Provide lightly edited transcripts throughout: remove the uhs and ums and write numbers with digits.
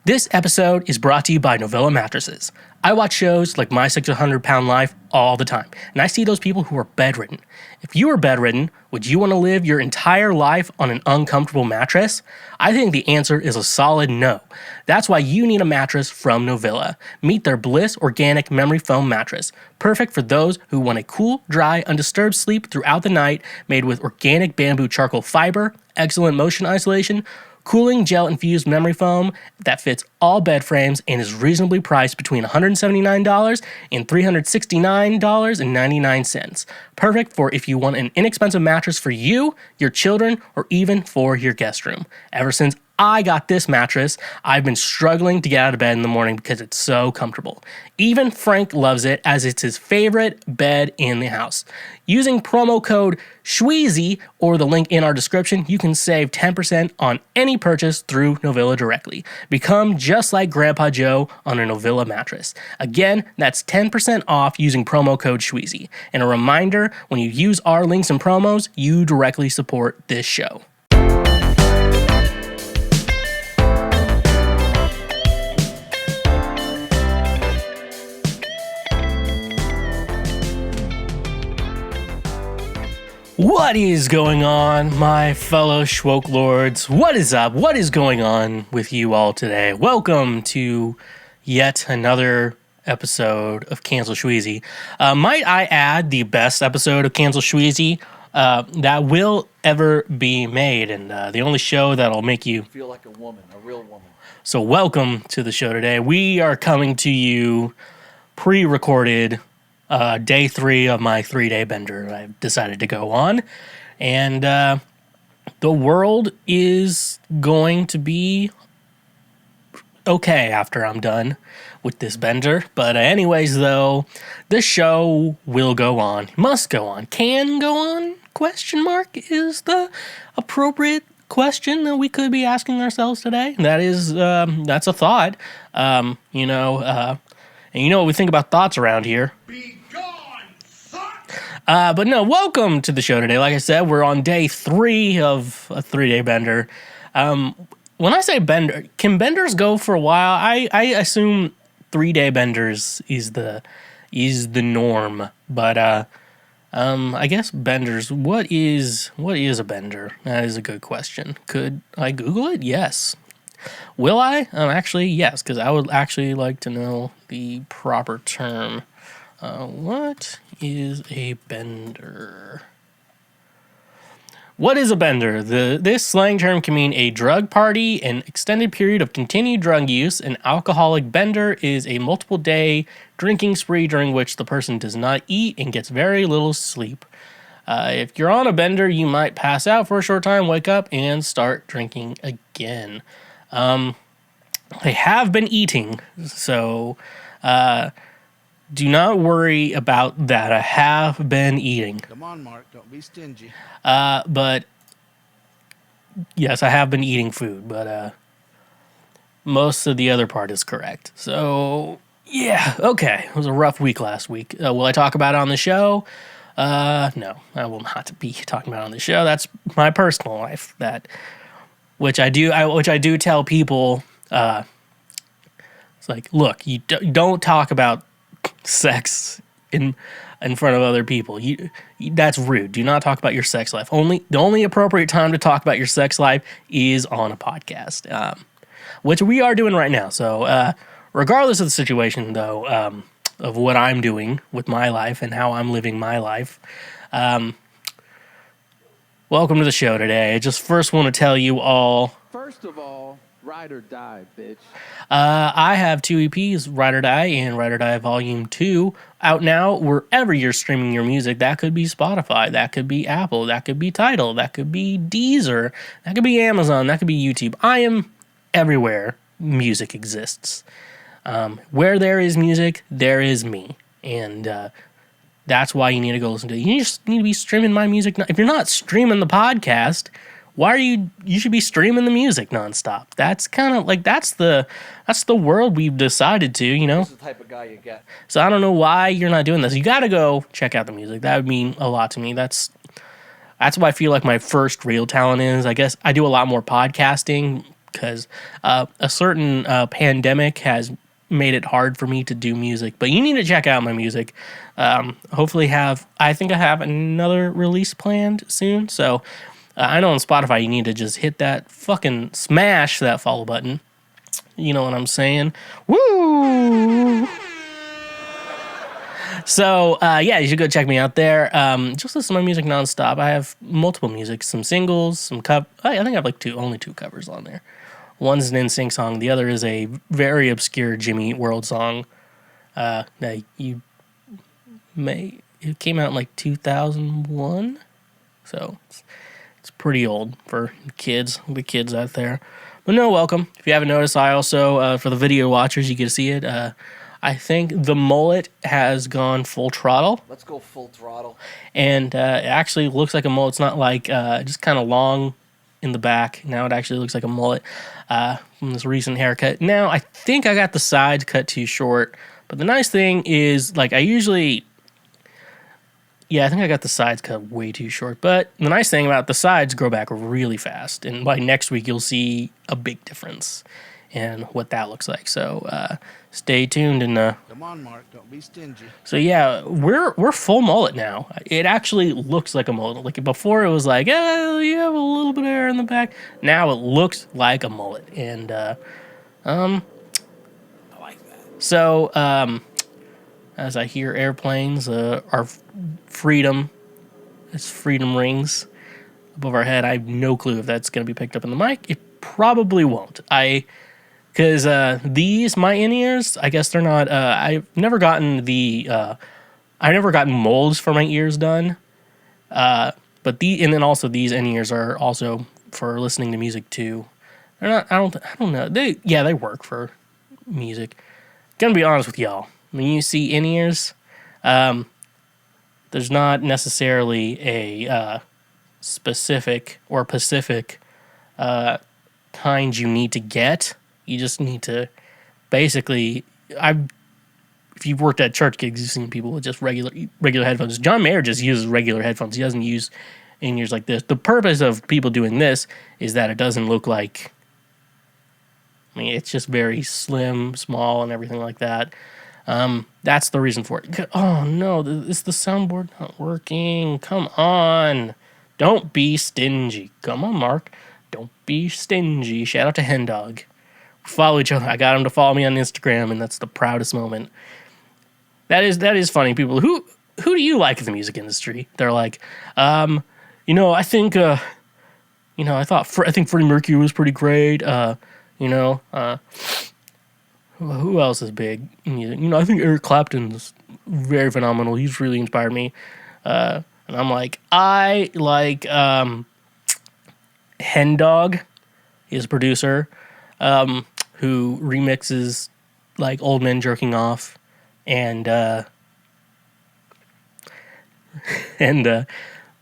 This episode is brought to you by Novella Mattresses. I watch shows like My 600 Pound Life all the time, and I see those people who are bedridden. If you were bedridden, would you want to live your entire life on an uncomfortable mattress? I think the answer is a solid no. That's why you need a mattress from Novella. Meet their Bliss Organic Memory Foam Mattress, perfect for those who want a cool, dry, undisturbed sleep throughout the night, made with organic bamboo charcoal fiber, excellent motion isolation, cooling gel-infused memory foam that fits all bed frames and is reasonably priced between $179 and $369.99. Perfect for if you want an inexpensive mattress for you, your children, or even for your guest room. Ever since I got this mattress, I've been struggling to get out of bed in the morning because it's so comfortable. Even Frank loves it as it's his favorite bed in the house. Using promo code Schweezy or the link in our description, you can save 10% on any purchase through Novella directly. Become just like Grandpa Joe on a Novella mattress. Again, that's 10% off using promo code Schweezy. And a reminder, when you use our links and promos, you directly support this show. What is going on, my fellow Schwoke Lords? What is up? What is going on with you all today? Welcome to yet another episode of Cancel Schweezy. Might I add, the best episode of Cancel Schweezy that will ever be made, and the only show that'll make you feel like a woman, a real woman. So welcome to the show today. We are coming to you pre-recorded day 3 of my 3-day bender I've decided to go on. And the world is going to be okay after I'm done with this bender. But anyways, though, the show will go on. Must go on. Can go on? Question mark is the appropriate question that we could be asking ourselves today. That is, that's a thought. And you know what we think about thoughts around here. But no, welcome to the show today. Like I said, we're on day 3 of a 3-day bender. When I say bender, can benders go for a while? I assume 3-day benders is the norm. But I guess benders. What is a bender? That is a good question. Could I Google it? Yes. Will I? Actually, yes, because I would actually like to know the proper term. What is a bender? What is a bender? This slang term can mean a drug party, an extended period of continued drug use. An alcoholic bender is a multiple-day drinking spree during which the person does not eat and gets very little sleep. If you're on a bender, you might pass out for a short time, wake up, and start drinking again. I have been eating, so do not worry about that. I have been eating. Come on, Mark. Don't be stingy. But yes, I have been eating food, but most of the other part is correct. So yeah, okay. It was a rough week last week. Will I talk about it on the show? No, I will not be talking about it on the show. That's my personal life. Which I do tell people. It's like, look, you don't talk about sex in front of other people. That's rude. Do not talk about your sex life. The only appropriate time to talk about your sex life is on a podcast, which we are doing right now. So regardless of the situation, though, of what I'm doing with my life and how I'm living my life, welcome to the show today. I just first want to tell you all. First of all, ride or die, bitch. I have 2 EPs, Ride or Die and Ride or Die Volume 2, out now wherever you're streaming your music. That could be Spotify, that could be Apple, that could be Tidal, that could be Deezer, that could be Amazon, that could be YouTube. I am everywhere music exists. Where there is music, there is me. And that's why you need to go listen to it. You just need to be streaming my music. If you're not streaming the podcast, why are you should be streaming the music nonstop. That's kind of like, that's the world we've decided to, you know. That's the type of guy you get. So I don't know why you're not doing this. You got to go check out the music. That would mean a lot to me. That's what I feel like my first real talent is. I guess I do a lot more podcasting because a certain pandemic has made it hard for me to do music. But you need to check out my music. Hopefully I think I have another release planned soon. So I know on Spotify you need to just hit that fucking smash that follow button. You know what I'm saying? Woo! So, yeah, you should go check me out there. Just listen to my music nonstop. I have multiple music, some singles, some I think I have like only two covers on there. One's an NSYNC song. The other is a very obscure Jimmy Eat World song. That it came out in like 2001. So, it's pretty old for the kids out there. But no, welcome. If you haven't noticed, I also, for the video watchers, you get to see it. I think the mullet has gone full throttle. Let's go full throttle. And it actually looks like a mullet. It's not like just kind of long in the back. Now it actually looks like a mullet from this recent haircut. Now, I think I got the sides cut too short. But the nice thing is, like, I think I got the sides cut way too short. But the nice thing about the sides grow back really fast. And by next week, you'll see a big difference in what that looks like. So stay tuned. And Come on, Mark. Don't be stingy. so yeah, we're full mullet now. It actually looks like a mullet. Like before, it was like, oh, you have a little bit of hair in the back. Now it looks like a mullet. And I like that. so as I hear airplanes, our freedom rings above our head. I have no clue if that's going to be picked up in the mic. It probably won't. Because my in-ears, I guess they're not. I've never gotten molds for my ears done. And then also these in-ears are also for listening to music too. They're not. I don't know. They work for music. Gonna be honest with y'all. When you see in-ears, there's not necessarily a specific or Pacific kind you need to get. You just need to basically. If you've worked at church gigs, you've seen people with just regular headphones. John Mayer just uses regular headphones. He doesn't use in-ears like this. The purpose of people doing this is that it doesn't look like. I mean, it's just very slim, small, and everything like that. That's the reason for it. Oh no, is the soundboard not working? Come on. Don't be stingy. Come on, Mark. Don't be stingy. Shout out to Hendog. Follow each other. I got him to follow me on Instagram, and that's the proudest moment. That is funny. People, who do you like in the music industry? They're like, I think, I think Freddie Mercury was pretty great. Who else is big? I think Eric Clapton's very phenomenal. He's really inspired me. And I'm like, I like Hen Dog, his producer, who remixes like Old Men Jerking Off and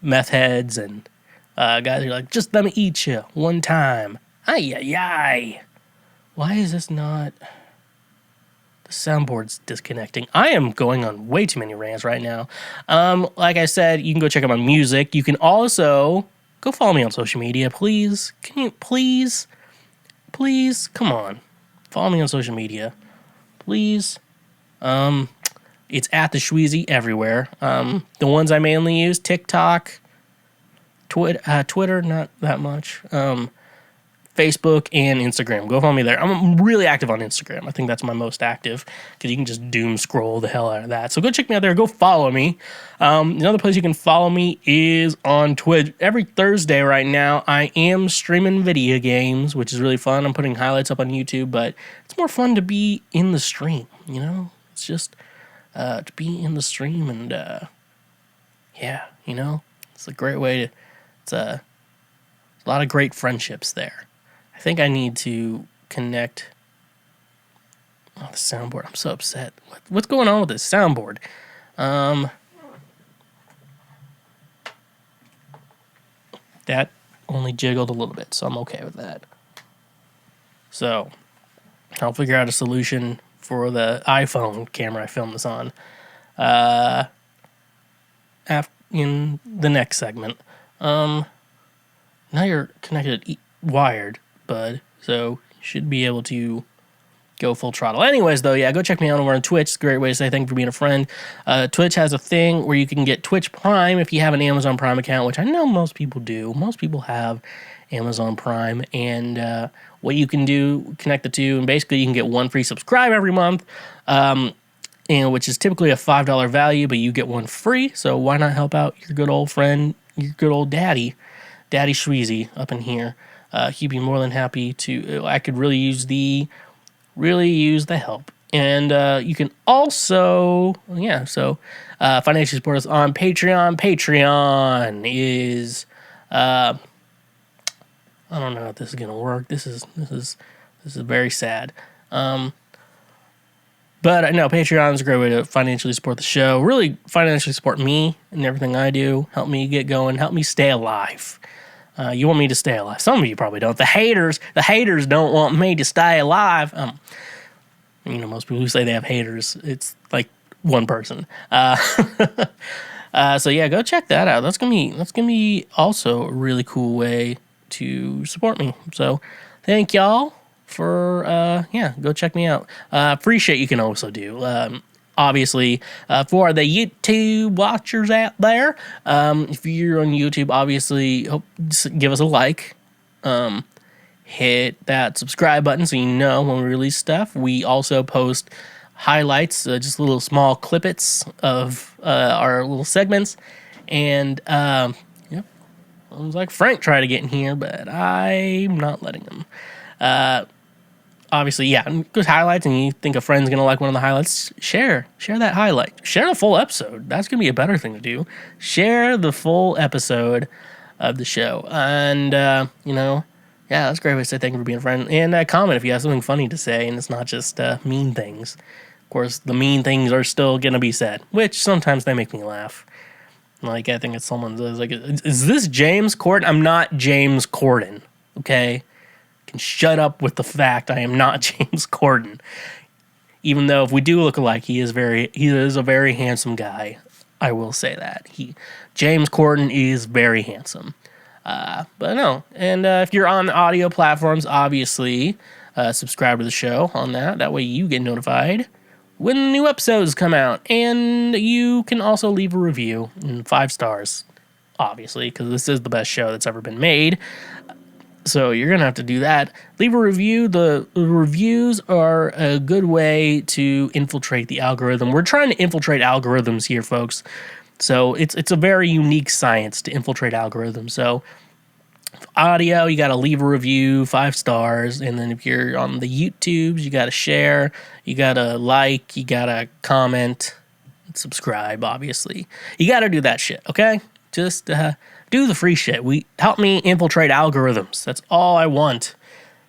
meth heads and guys who are like, just let me eat you one time. Ay, ay, ay. Why is this not... The soundboard's disconnecting. I am going on way too many rants right now. Like I said, you can go check out my music. You can also go follow me on social media, please. Can you please, come on, follow me on social media, please. It's at TheSchweezy everywhere. The ones I mainly use: TikTok, Twitter, not that much. Facebook and Instagram. Go follow me there. I'm really active on Instagram. I think that's my most active because you can just doom scroll the hell out of that. So go check me out there. Go follow me. Another place you can follow me is on Twitch. Every Thursday right now, I am streaming video games, which is really fun. I'm putting highlights up on YouTube, but it's more fun to be in the stream, It's just to be in the stream and, it's a great way to, it's a lot of great friendships there. I think I need to connect. Oh, the soundboard. I'm so upset. What's going on with this soundboard? That only jiggled a little bit, so I'm okay with that. So, I'll figure out a solution for the iPhone camera I filmed this on in the next segment. Now you're connected wired, bud. So you should be able to go full throttle. Anyways, though, yeah, go check me out over on Twitch. It's a great way to say thank you for being a friend. Twitch has a thing where you can get Twitch Prime if you have an Amazon Prime account, which I know most people do. Most people have Amazon Prime. And what you can do, connect the two, and basically you can get one free subscribe every month, which is typically a $5 value, but you get one free. So why not help out your good old friend, your good old Daddy Schweezy up in here. He'd be more than happy to. I could really use the help. And you can also, financially support us on Patreon. Patreon is, I don't know if this is gonna work. This is very sad. But no, Patreon is a great way to financially support the show. Really financially support me and everything I do. Help me get going. Help me stay alive. You want me to stay alive. Some of you probably don't. The haters don't want me to stay alive. Most people who say they have haters, it's like one person. So yeah, go check that out. That's gonna be also a really cool way to support me. So thank y'all for go check me out. Free shit you can also do. Obviously, for the YouTube watchers out there, if you're on YouTube, obviously, give us a like. Hit that subscribe button so you know when we release stuff. We also post highlights, just little small clippets of our little segments. And, it was like Frank tried to get in here, but I'm not letting him. Obviously, good highlights, and you think a friend's going to like one of the highlights, share that highlight. Share the full episode. That's going to be a better thing to do. Share the full episode of the show. And, that's a great way to say thank you for being a friend. And comment if you have something funny to say, and it's not just mean things. Of course, the mean things are still going to be said, which sometimes they make me laugh. Like, I think it's someone says, like, is this James Corden? I'm not James Corden, okay? Can shut up with the fact I am not James Corden. Even though if we do look alike, he is a very handsome guy. I will say that. James Corden is very handsome. But no. And if you're on the audio platforms, obviously, subscribe to the show on that. That way you get notified when new episodes come out. And you can also leave a review and 5 stars, obviously, because this is the best show that's ever been made. So you're going to have to do that. Leave a review. The reviews are a good way to infiltrate the algorithm. We're trying to infiltrate algorithms here, folks. So it's a very unique science to infiltrate algorithms. So audio, you got to leave a review, 5 stars. And then if you're on the YouTubes, you got to share, you got to like, you got to comment, subscribe, obviously. You got to do that shit, okay? Just do the free shit. Help me infiltrate algorithms. That's all I want,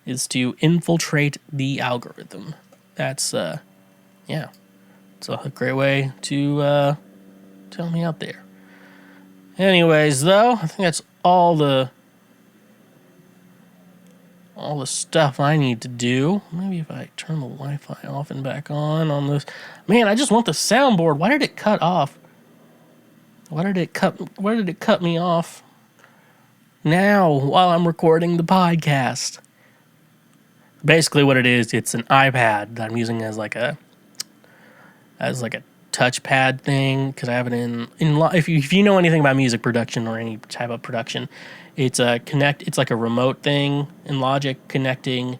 is to infiltrate the algorithm. That's, it's a great way to help me out there. Anyways, though, I think that's all the stuff I need to do. Maybe if I turn the Wi-Fi off and back on this. Man, I just want the soundboard. Why did it cut off? Why did it cut me off now while I'm recording the podcast? Basically what it is, it's an iPad that I'm using as like a touchpad thing, because I have it in if you know anything about music production or any type of production, it's like a remote thing in Logic connecting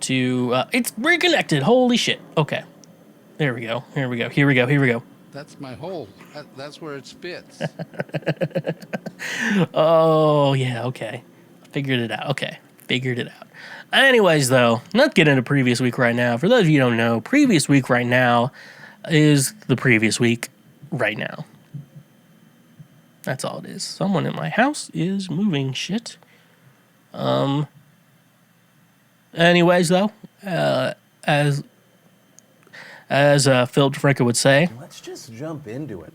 to it's reconnected. Holy shit. Okay. There we go. Here we go. That's my hole. That's where it spits. Oh, yeah, okay. Figured it out. Anyways, though, let's get into previous week right now. For those of you who don't know, previous week right now is the previous week right now. That's all it is. Someone in my house is moving shit. Anyways, though, as Philip DeFranco would say, let's just jump into it.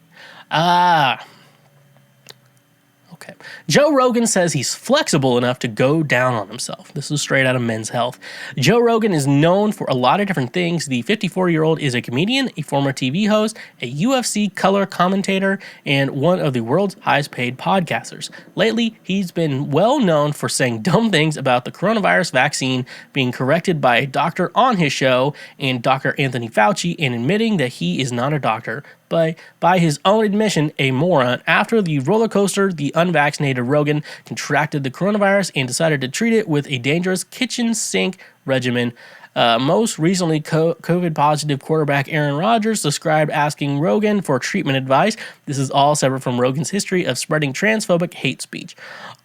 Okay. Joe Rogan says he's flexible enough to go down on himself. This is straight out of Men's Health. Joe Rogan is known for a lot of different things. The 54-year-old is a comedian, a former TV host, a UFC color commentator, and one of the world's highest paid podcasters. Lately, he's been well known for saying dumb things about the coronavirus vaccine, being corrected by a doctor on his show, and Dr. Anthony Fauci, and admitting that he is not a doctor, but by his own admission, a moron. After the roller coaster, the unvaccinated Rogan contracted the coronavirus and decided to treat it with a dangerous kitchen sink regimen. Most recently, COVID-positive quarterback Aaron Rodgers described asking Rogan for treatment advice. This is all separate from Rogan's history of spreading transphobic hate speech,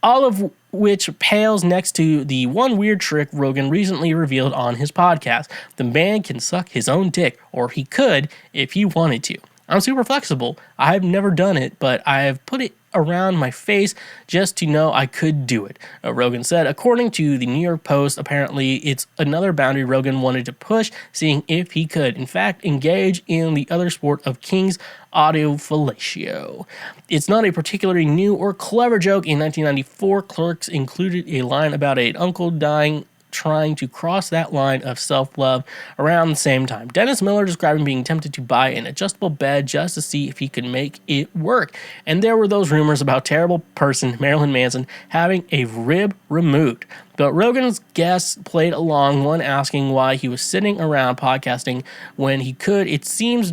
all of which pales next to the one weird trick Rogan recently revealed on his podcast. The man can suck his own dick, or he could if he wanted to. I'm super flexible. I've never done it, but I have put it around my face just to know I could do it, Rogan said. According to the New York Post, apparently it's another boundary Rogan wanted to push, seeing if he could, in fact, engage in the other sport of kings, autofellatio. It's not a particularly new or clever joke. In 1994, Clerks included a line about an uncle dying trying to cross that line of self-love around the same time. Dennis Miller describing being tempted to buy an adjustable bed just to see if he could make it work. And there were those rumors about terrible person Marilyn Manson having a rib removed. But Rogan's guests played along, one asking why he was sitting around podcasting when he could. It seems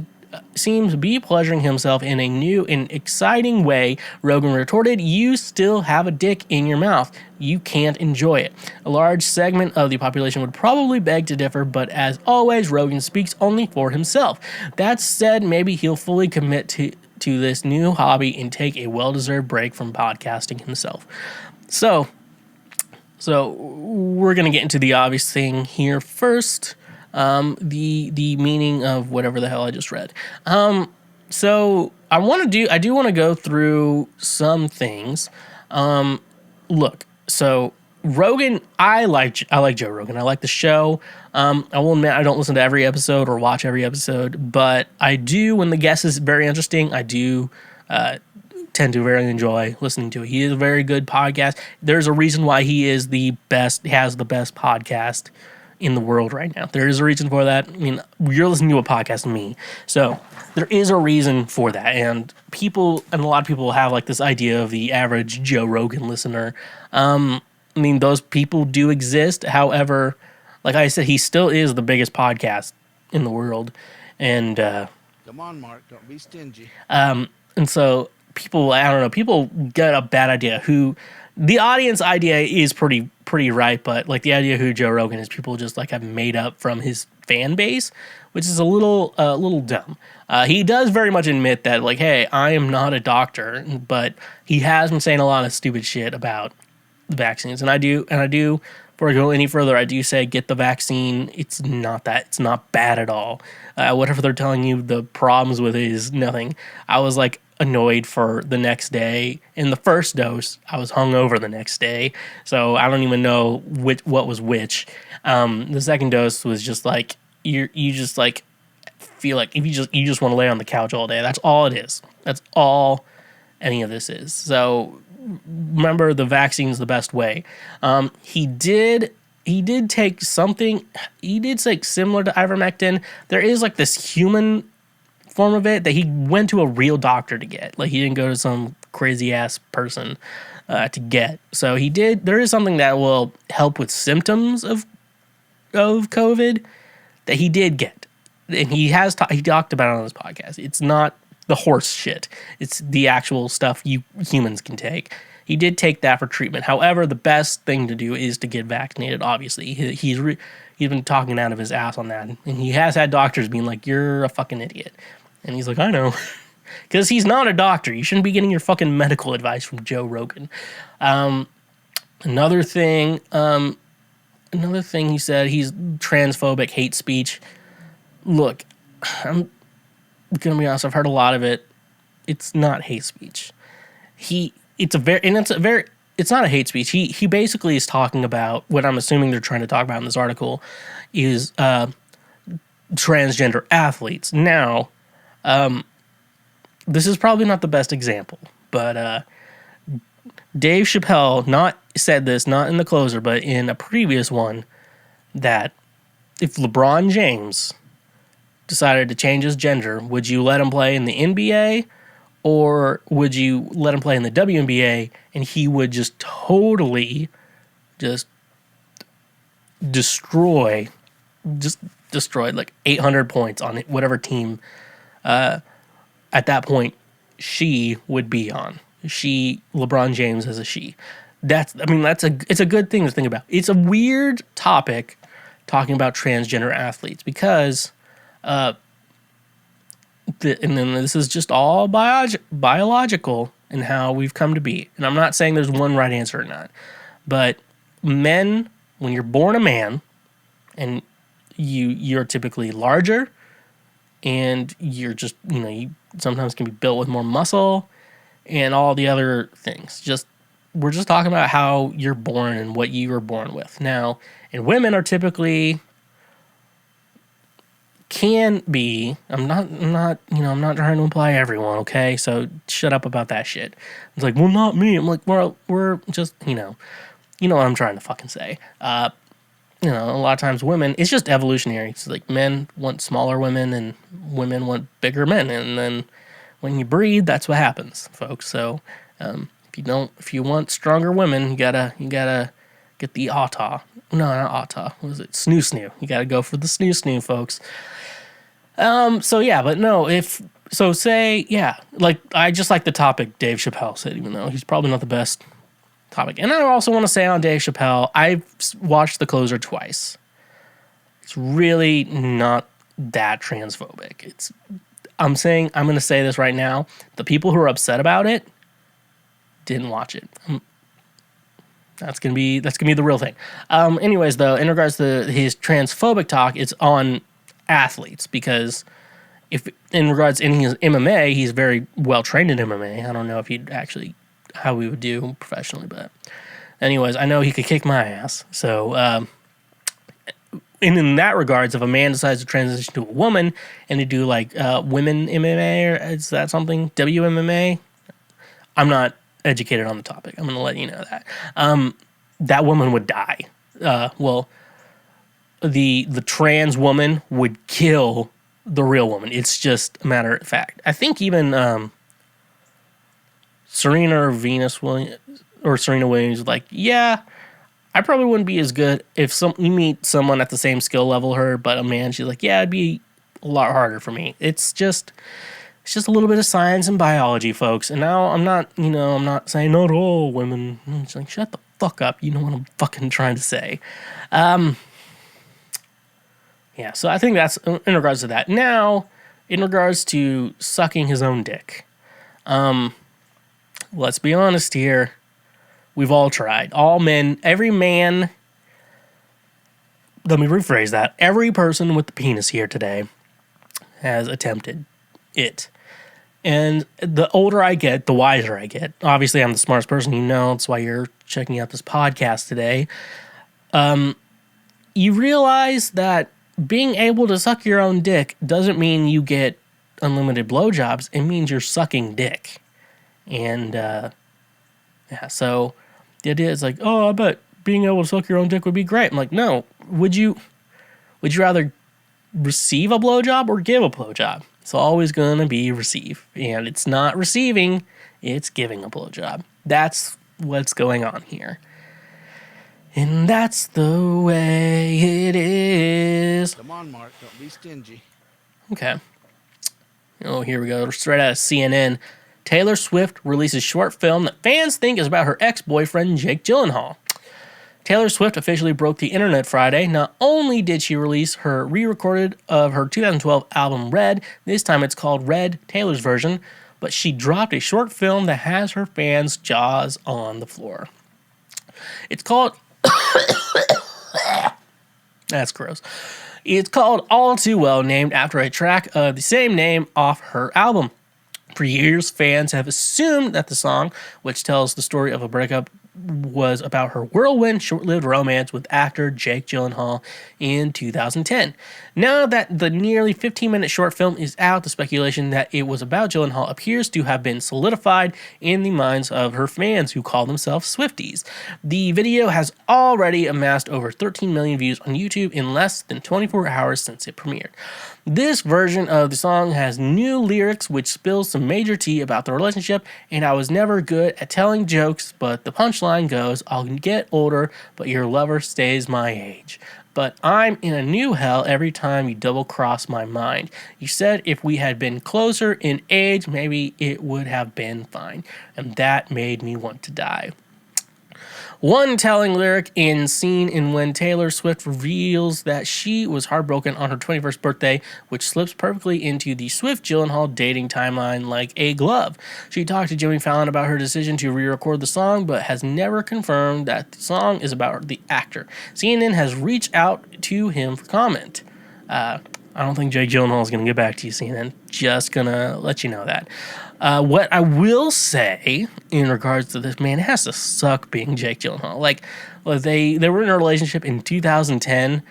be pleasuring himself in a new and exciting way. Rogan retorted, "You still have a dick in your mouth. You can't enjoy it." A large segment of the population would probably beg to differ, but as always, Rogan speaks only for himself. That said, maybe he'll fully commit to this new hobby and take a well-deserved break from podcasting himself. So we're going to get into the obvious thing here first. The meaning of whatever the hell I just read. So I do want to go through some things. Look, so Rogan, I like Joe Rogan. I like the show. I will admit I don't listen to every episode or watch every episode, but I do when the guest is very interesting. I do tend to very enjoy listening to it. He is a very good podcast. There's a reason why he is the best, has the best podcast in the world right now. There is a reason for that. I mean, you're listening to a podcast with me, so there is a reason for that. And a lot of people have like this idea of the average Joe Rogan listener. I mean, those people do exist. However, like I said, he still is the biggest podcast in the world. And come on, Mark, don't be stingy. And so people get a bad idea who the audience idea is pretty right, but like the idea who Joe Rogan is, people just like have made up from his fan base, which is a little dumb. He does very much admit that, like, hey, I am not a doctor, but he has been saying a lot of stupid shit about the vaccines, and I do. Before I go any further, I do say get the vaccine. It's not bad at all. Whatever they're telling you, the problems with it is nothing. I was like annoyed for the next day. In the first dose, I was hungover the next day, so I don't even know what was which. The second dose was just like you just like feel like if you just want to lay on the couch all day. That's all it is. That's all any of this is. So remember, the vaccine's the best way. He did take something. He did say similar to ivermectin. There is like this human form of it that he went to a real doctor to get. Like, he didn't go to some crazy ass person to get. So he did. There is something that will help with symptoms of COVID that he did get, and he talked about it on his podcast. It's not the horse shit. It's the actual stuff you humans can take. He did take that for treatment. However, the best thing to do is to get vaccinated. Obviously, he's been talking out of his ass on that, and he has had doctors being like, "You're a fucking idiot," and he's like, "I know," because he's not a doctor. You shouldn't be getting your fucking medical advice from Joe Rogan. Another thing he said, he's transphobic hate speech. Look, I'm gonna be honest. I've heard a lot of it. It's not hate speech. It's not a hate speech. He basically is talking about what I'm assuming they're trying to talk about in this article is transgender athletes. Now, this is probably not the best example, but Dave Chappelle said this, not in the closer, but in a previous one, that if LeBron James decided to change his gender, would you let him play in the NBA or would you let him play in the WNBA and he would just totally just destroy like 800 points on whatever team at that point she would be on. LeBron James as a she. It's a good thing to think about. It's a weird topic talking about transgender athletes because and then this is just all biological and how we've come to be. And I'm not saying there's one right answer or not, but men, when you're born a man and you're typically larger and you're just, you sometimes can be built with more muscle and all the other things. We're just talking about how you're born and what you were born with. Now, and women are typically can be. I'm not trying to imply everyone, okay? So shut up about that shit. It's like, well, not me. I'm like, well, we're just, you know what I'm trying to fucking say. A lot of times women, it's just evolutionary. It's like men want smaller women and women want bigger men, and then when you breed, that's what happens, folks. So if you want stronger women, you gotta get the Auta. No, not Auta. What is it? Snoo. You gotta go for the snoo, folks. I just like the topic Dave Chappelle said, even though he's probably not the best topic. And I also want to say on Dave Chappelle, I've watched The Closer twice. It's really not that transphobic. I'm going to say this right now. The people who are upset about it didn't watch it. That's gonna be the real thing. Anyways, though, in regards to his transphobic talk, it's on athletes because if in regards to his MMA, he's very well trained in MMA. I don't know if he'd actually how we would do professionally, but anyways, I know he could kick my ass. So, and in that regards, if a man decides to transition to a woman and to do like women MMA, or is that something WMMA? I'm not educated on the topic. I'm going to let you know that. That woman would die. The trans woman would kill the real woman. It's just a matter of fact. I think even Serena Williams was like, yeah, I probably wouldn't be as good if you meet someone at the same skill level her, but a man, she's like, yeah, it'd be a lot harder for me. It's just a little bit of science and biology, folks. And now I'm not saying not all women. I'm just like, shut the fuck up. You know what I'm fucking trying to say. Yeah, so I think that's in regards to that. Now, in regards to sucking his own dick. Let's be honest here. We've all tried. All men, every man. Let me rephrase that. Every person with the penis here today has attempted it. And the older I get, the wiser I get. Obviously, I'm the smartest person you know. That's why you're checking out this podcast today. You realize that being able to suck your own dick doesn't mean you get unlimited blowjobs. It means you're sucking dick. And, so the idea is like, oh, I bet being able to suck your own dick would be great. I'm like, no. Would you rather receive a blowjob or give a blowjob? It's always going to be receive. And it's not receiving, it's giving a blowjob. That's what's going on here. And that's the way it is. Come on, Mark. Don't be stingy. Okay. Oh, here we go. Straight out of CNN. Taylor Swift releases short film that fans think is about her ex-boyfriend, Jake Gyllenhaal. Taylor Swift officially broke the internet Friday. Not only did she release her re-recorded of her 2012 album Red, this time it's called Red, Taylor's version, but she dropped a short film that has her fans' jaws on the floor. It's called... That's gross. It's called All Too Well, named after a track of the same name off her album. For years, fans have assumed that the song, which tells the story of a breakup was about her whirlwind, short-lived romance with actor Jake Gyllenhaal in 2010. Now that the nearly 15-minute short film is out, the speculation that it was about Gyllenhaal appears to have been solidified in the minds of her fans, who call themselves Swifties. The video has already amassed over 13 million views on YouTube in less than 24 hours since it premiered. This version of the song has new lyrics which spills some major tea about the relationship, and I was never good at telling jokes, but the punchline goes, I'll get older, but your lover stays my age. But I'm in a new hell every time you double cross my mind. You said if we had been closer in age, maybe it would have been fine, and that made me want to die. One telling lyric in scene in when Taylor Swift reveals that she was heartbroken on her 21st birthday, which slips perfectly into the Swift-Gyllenhaal dating timeline like a glove. She talked to Jimmy Fallon about her decision to re-record the song, but has never confirmed that the song is about the actor. CNN has reached out to him for comment. I don't think Jake Gyllenhaal is going to get back to you, CNN. Just going to let you know that. What I will say in regards to this, man, it has to suck being Jake Gyllenhaal. Like, they were in a relationship in 2010,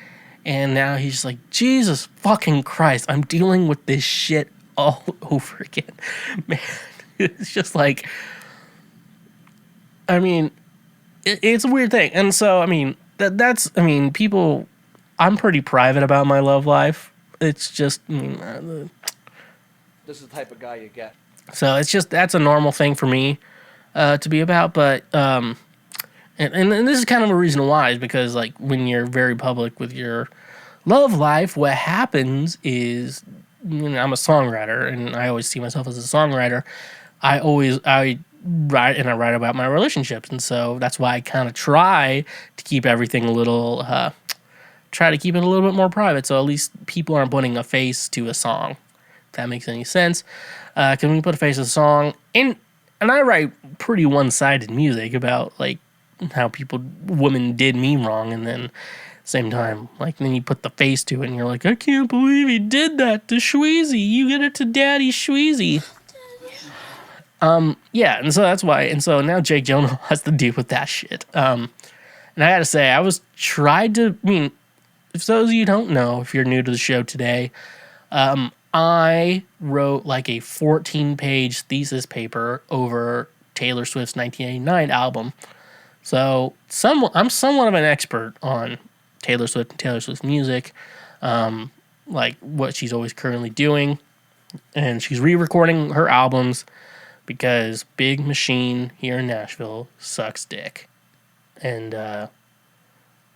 and now he's just like, Jesus fucking Christ, I'm dealing with this shit all over again. Man, it's just like, I mean, it's a weird thing. And so, I mean, people, I'm pretty private about my love life. It's just, This is the type of guy you get. So it's just, that's a normal thing for me to be about. But and this is kind of a reason why, is because like when you're very public with your love life, what happens is, I'm a songwriter, and I always see myself as a songwriter. I write about my relationships, and so that's why I kind of try to keep everything a little bit more private, so at least people aren't putting a face to a song, if that makes any sense. Can we put a face to a song? And I write pretty one-sided music about like how women did me wrong, and then same time, like, then you put the face to it, and you're like, I can't believe he did that to Schweezy. You get it to Daddy Schweezy. Yeah, and so that's why. And so now Jake Gyllenhaal has to deal with that shit. And I gotta say, if those of you don't know, if you're new to the show today, I wrote like a 14-page thesis paper over Taylor Swift's 1989 album. So I'm somewhat of an expert on Taylor Swift and Taylor Swift music, like what she's always currently doing. And she's re-recording her albums because Big Machine here in Nashville sucks dick. And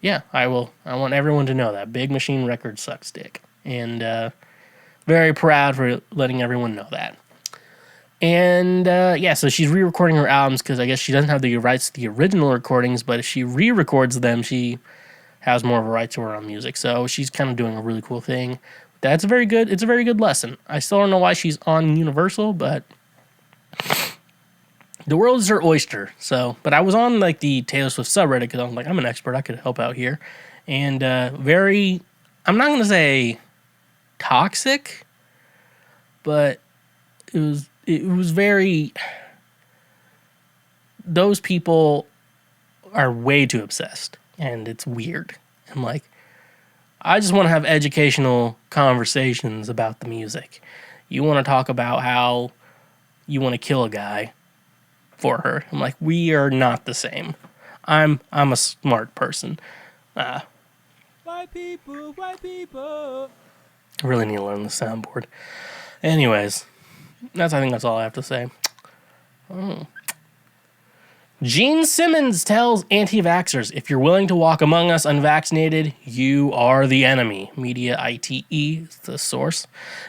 yeah, I want everyone to know that Big Machine Records sucks dick. And very proud for letting everyone know that. And yeah, so she's re-recording her albums because I guess she doesn't have the rights to the original recordings, but if she re-records them, she has more of a right to her own music. So she's kind of doing a really cool thing. It's a very good lesson. I still don't know why she's on Universal, but the world is her oyster. So, but I was on like the Taylor Swift subreddit because I'm like, I'm an expert, I could help out here. And I'm not going to say toxic, but it was very, those people are way too obsessed, and it's weird. I'm like, I just want to have educational conversations about the music. You want to talk about how you want to kill a guy for her. I'm like, we are not the same. I'm a smart person. White people. I really need to learn the soundboard. Anyways, I think that's all I have to say. Gene Simmons tells anti-vaxxers, if you're willing to walk among us unvaccinated, you are the enemy. Media ITE is the source.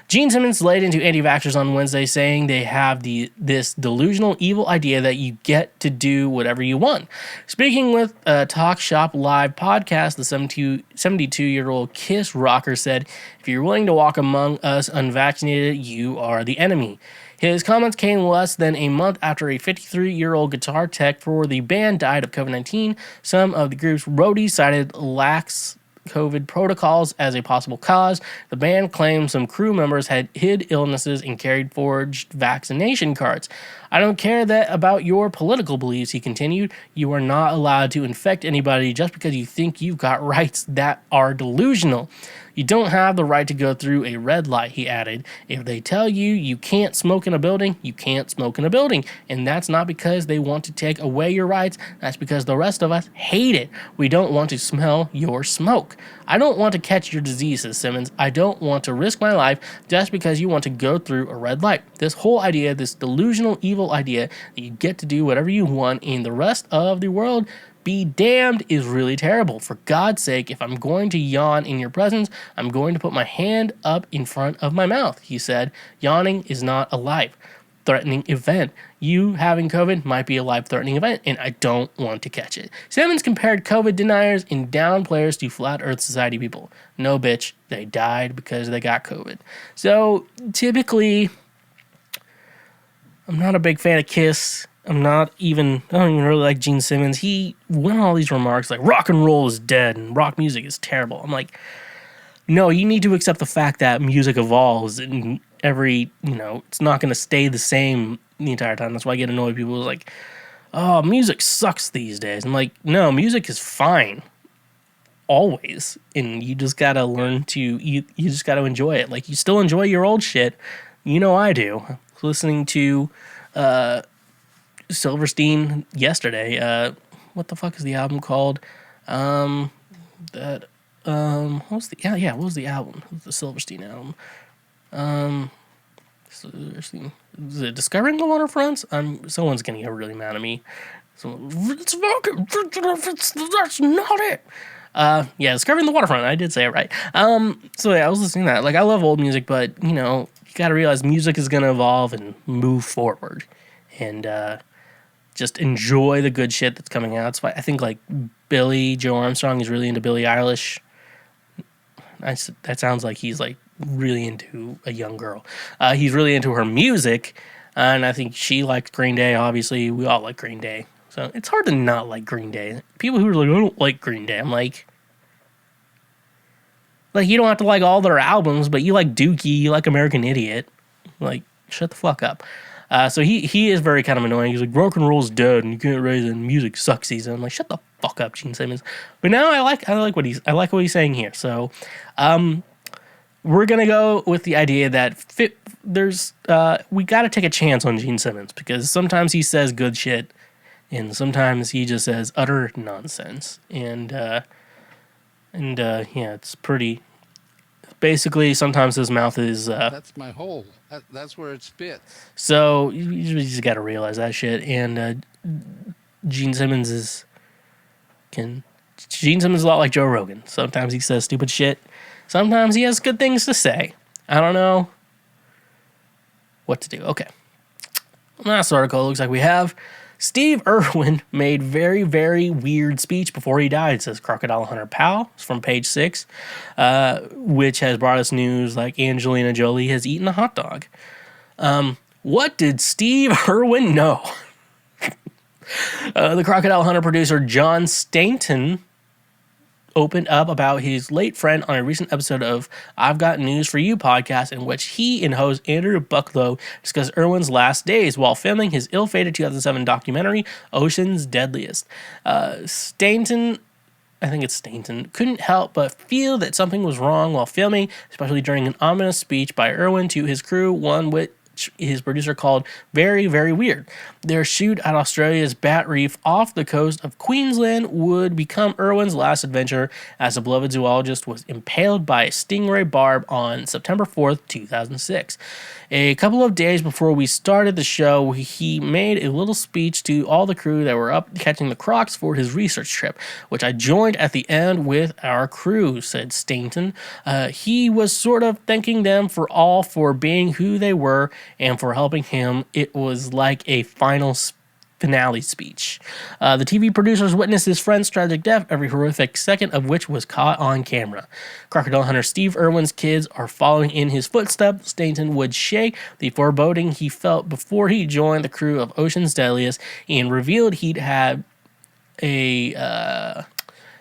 Gene Simmons laid into anti-vaxxers on Wednesday, saying they have this delusional evil idea that you get to do whatever you want. Speaking with a Talk Shop Live podcast, the 72-year-old Kiss rocker said, if you're willing to walk among us unvaccinated, you are the enemy. His comments came less than a month after a 53-year-old guitar tech for the band died of COVID-19. Some of the group's roadies cited lax COVID protocols as a possible cause. The band claimed some crew members had hid illnesses and carried forged vaccination cards. I don't care that about your political beliefs, he continued. You are not allowed to infect anybody just because you think you've got rights that are delusional. You don't have the right to go through a red light, he added. If they tell you you can't smoke in a building, you can't smoke in a building. And that's not because they want to take away your rights. That's because the rest of us hate it. We don't want to smell your smoke. I don't want to catch your disease, says Simmons. I don't want to risk my life just because you want to go through a red light. This whole idea, this delusional, evil idea that you get to do whatever you want in the rest of the world, be damned, is really terrible. For God's sake, if I'm going to yawn in your presence, I'm going to put my hand up in front of my mouth, he said. Yawning is not a life-threatening event. You having COVID might be a life-threatening event, and I don't want to catch it. Simmons compared COVID deniers and down players to Flat Earth Society people. No, bitch, they died because they got COVID. So, typically, I'm not a big fan of Kiss. I don't even really like Gene Simmons. He went on all these remarks like rock and roll is dead and rock music is terrible. I'm like, no, you need to accept the fact that music evolves and it's not going to stay the same the entire time. That's why I get annoyed. People are like, oh, music sucks these days. I'm like, no, music is fine. Always. And you just got to learn to, you just got to enjoy it. Like, you still enjoy your old shit. You know I do. Listening to, Silverstein yesterday. What the fuck is the album called? What was the album? The Silverstein album. Silverstein. Is it Discovering the Waterfronts? Someone's gonna get really mad at me. It's fucking, that's not it. Discovering the Waterfront. I did say it right. I was listening to that. Like, I love old music, but you gotta realize music is gonna evolve and move forward. And just enjoy the good shit that's coming out. It's why I think like Billy Joe Armstrong is really into Billie Eilish. That sounds like he's like really into a young girl. He's really into her music, and I think she likes Green Day. Obviously, we all like Green Day, so it's hard to not like Green Day. People who are like, I don't like Green Day. I'm like you don't have to like all their albums, but you like Dookie, you like American Idiot. Like, shut the fuck up. So he is very kind of annoying. He's like, rock and roll's dead and you can't raise it and music sucks season. I'm like, shut the fuck up, Gene Simmons. But now I like what he's saying here. So we're gonna go with the idea that we gotta take a chance on Gene Simmons, because sometimes he says good shit and sometimes he just says utter nonsense. And it's pretty. Basically, sometimes his mouth is... that's my hole. That's where it spits. So, you just got to realize that shit. And Gene Simmons is a lot like Joe Rogan. Sometimes he says stupid shit. Sometimes he has good things to say. I don't know what to do. Okay. Last article, looks like we have... Steve Irwin made very, very weird speech before he died, says Crocodile Hunter Powell. It's from page 6, which has brought us news like Angelina Jolie has eaten a hot dog. What did Steve Irwin know? The Crocodile Hunter producer John Stanton opened up about his late friend on a recent episode of I've Got News for You podcast, in which he and host Andrew Bucklow discussed Irwin's last days while filming his ill-fated 2007 documentary, Ocean's Deadliest. Stanton couldn't help but feel that something was wrong while filming, especially during an ominous speech by Irwin to his crew, one which his producer called very, very weird. Their shoot at Australia's Bat Reef off the coast of Queensland would become Irwin's last adventure, as the beloved zoologist was impaled by a stingray barb on September 4th, 2006. A couple of days before we started the show, he made a little speech to all the crew that were up catching the crocs for his research trip, which I joined at the end with our crew, said Stanton. He was sort of thanking them for being who they were and for helping him. It was like a finale speech. The TV producers witnessed his friend's tragic death, every horrific second of which was caught on camera. Crocodile Hunter Steve Irwin's kids are following in his footsteps. Stanton would shake the foreboding he felt before he joined the crew of Ocean's Deadliest and revealed he'd had a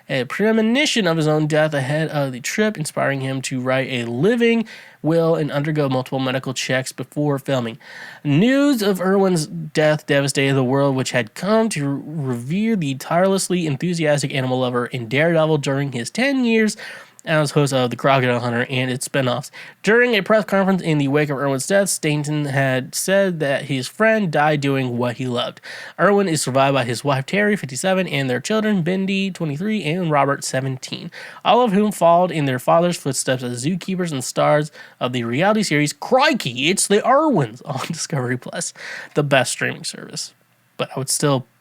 a premonition of his own death ahead of the trip, inspiring him to write a living will and undergo multiple medical checks before filming. News of Irwin's death devastated the world, which had come to revere the tirelessly enthusiastic animal lover in Daredevil during his 10 years as host of The Crocodile Hunter and its spinoffs. During a press conference in the wake of Irwin's death, Stanton had said that his friend died doing what he loved. Irwin is survived by his wife Terry, 57, and their children Bendy, 23, and Robert, 17, all of whom followed in their father's footsteps as zookeepers and stars of the reality series Crikey, It's the Irwins on Discovery Plus, the best streaming service. But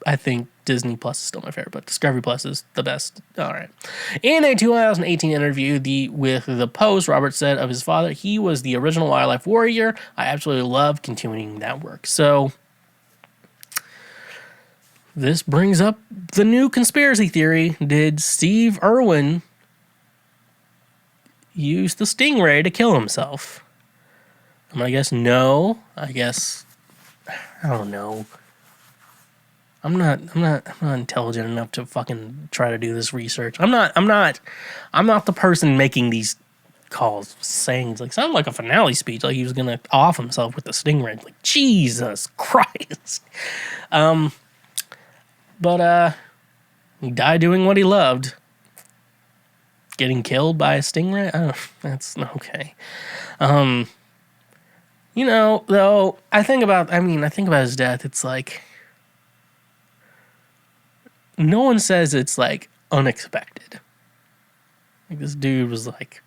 I think Disney Plus is still my favorite, but Discovery Plus is the best. All right. In a 2018 interview with The Post, Robert said of his father, he was the original wildlife warrior. I absolutely love continuing that work. So this brings up the new conspiracy theory. Did Steve Irwin use the stingray to kill himself? I'm going to guess no. I don't know. I'm not intelligent enough to fucking try to do this research. I'm not the person making these calls saying like sound like a finale speech, like he was gonna off himself with the stingray. Like Jesus Christ. But he died doing what he loved. Getting killed by a stingray? That's not okay. Though I think about his death, it's like no one says it's like unexpected. Like this dude was like,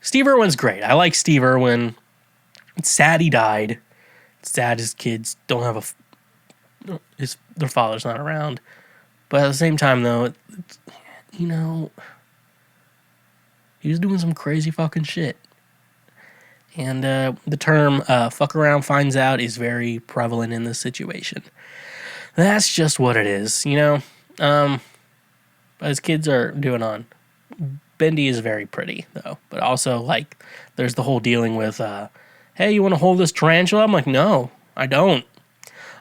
Steve Irwin's great. I like Steve Irwin. It's sad he died. It's sad his kids don't have their father's not around. But at the same time though, he was doing some crazy fucking shit. And the term fuck around finds out is very prevalent in this situation. That's just what it is, But his kids are doing on. Bendy is very pretty, though. But also, like, there's the whole dealing with, hey, you want to hold this tarantula? I'm like, no, I don't.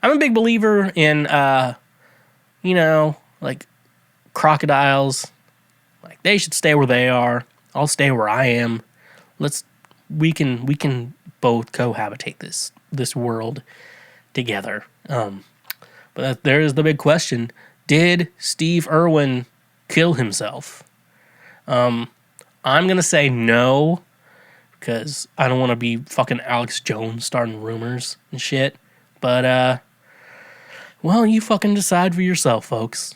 I'm a big believer in, like, crocodiles. Like, they should stay where they are. I'll stay where I am. We can both cohabitate this world together. But there is the big question. Did Steve Irwin kill himself? I'm going to say no, because I don't want to be fucking Alex Jones starting rumors and shit. But, well, you fucking decide for yourself, folks.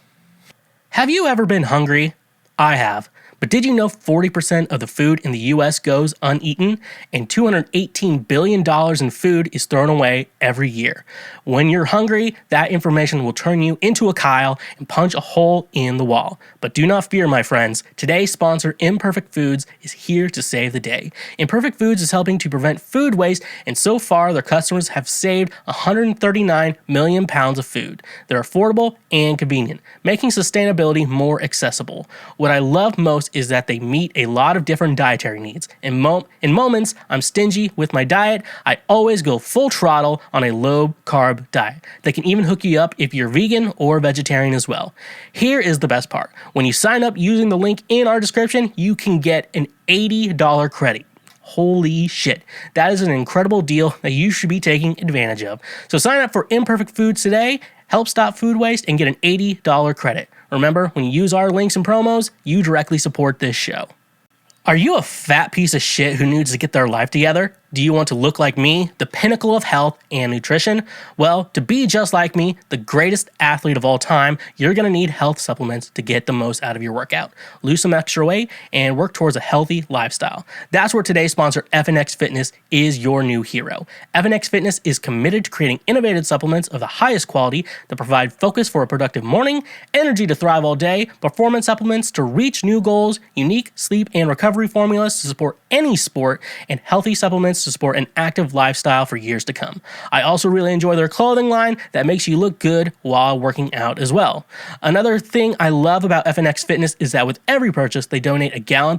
Have you ever been hungry? I have. But did you know 40% of the food in the U.S. goes uneaten, and $218 billion in food is thrown away every year? When you're hungry, that information will turn you into a Kyle and punch a hole in the wall. But do not fear, my friends. Today's sponsor, Imperfect Foods, is here to save the day. Imperfect Foods is helping to prevent food waste, and so far, their customers have saved 139 million pounds of food. They're affordable and convenient, making sustainability more accessible. What I love most is that they meet a lot of different dietary needs. In moments I'm stingy with my diet, I always go full throttle on a low-carb diet. They can even hook you up if you're vegan or vegetarian as well. Here is the best part. When you sign up using the link in our description, you can get an $80 credit. Holy shit. That is an incredible deal that you should be taking advantage of. So sign up for Imperfect Foods today, help stop food waste, and get an $80 credit. Remember, when you use our links and promos, you directly support this show. Are you a fat piece of shit who needs to get their life together? Do you want to look like me, the pinnacle of health and nutrition? Well, to be just like me, the greatest athlete of all time, you're going to need health supplements to get the most out of your workout, lose some extra weight, and work towards a healthy lifestyle. That's where today's sponsor, FNX Fitness, is your new hero. FNX Fitness is committed to creating innovative supplements of the highest quality that provide focus for a productive morning, energy to thrive all day, performance supplements to reach new goals, unique sleep and recovery formulas to support any sport, and healthy supplements to to support an active lifestyle for years to come. I also really enjoy their clothing line that makes you look good while working out as well. Another thing I love about FNX Fitness is that with every purchase, they donate a gallon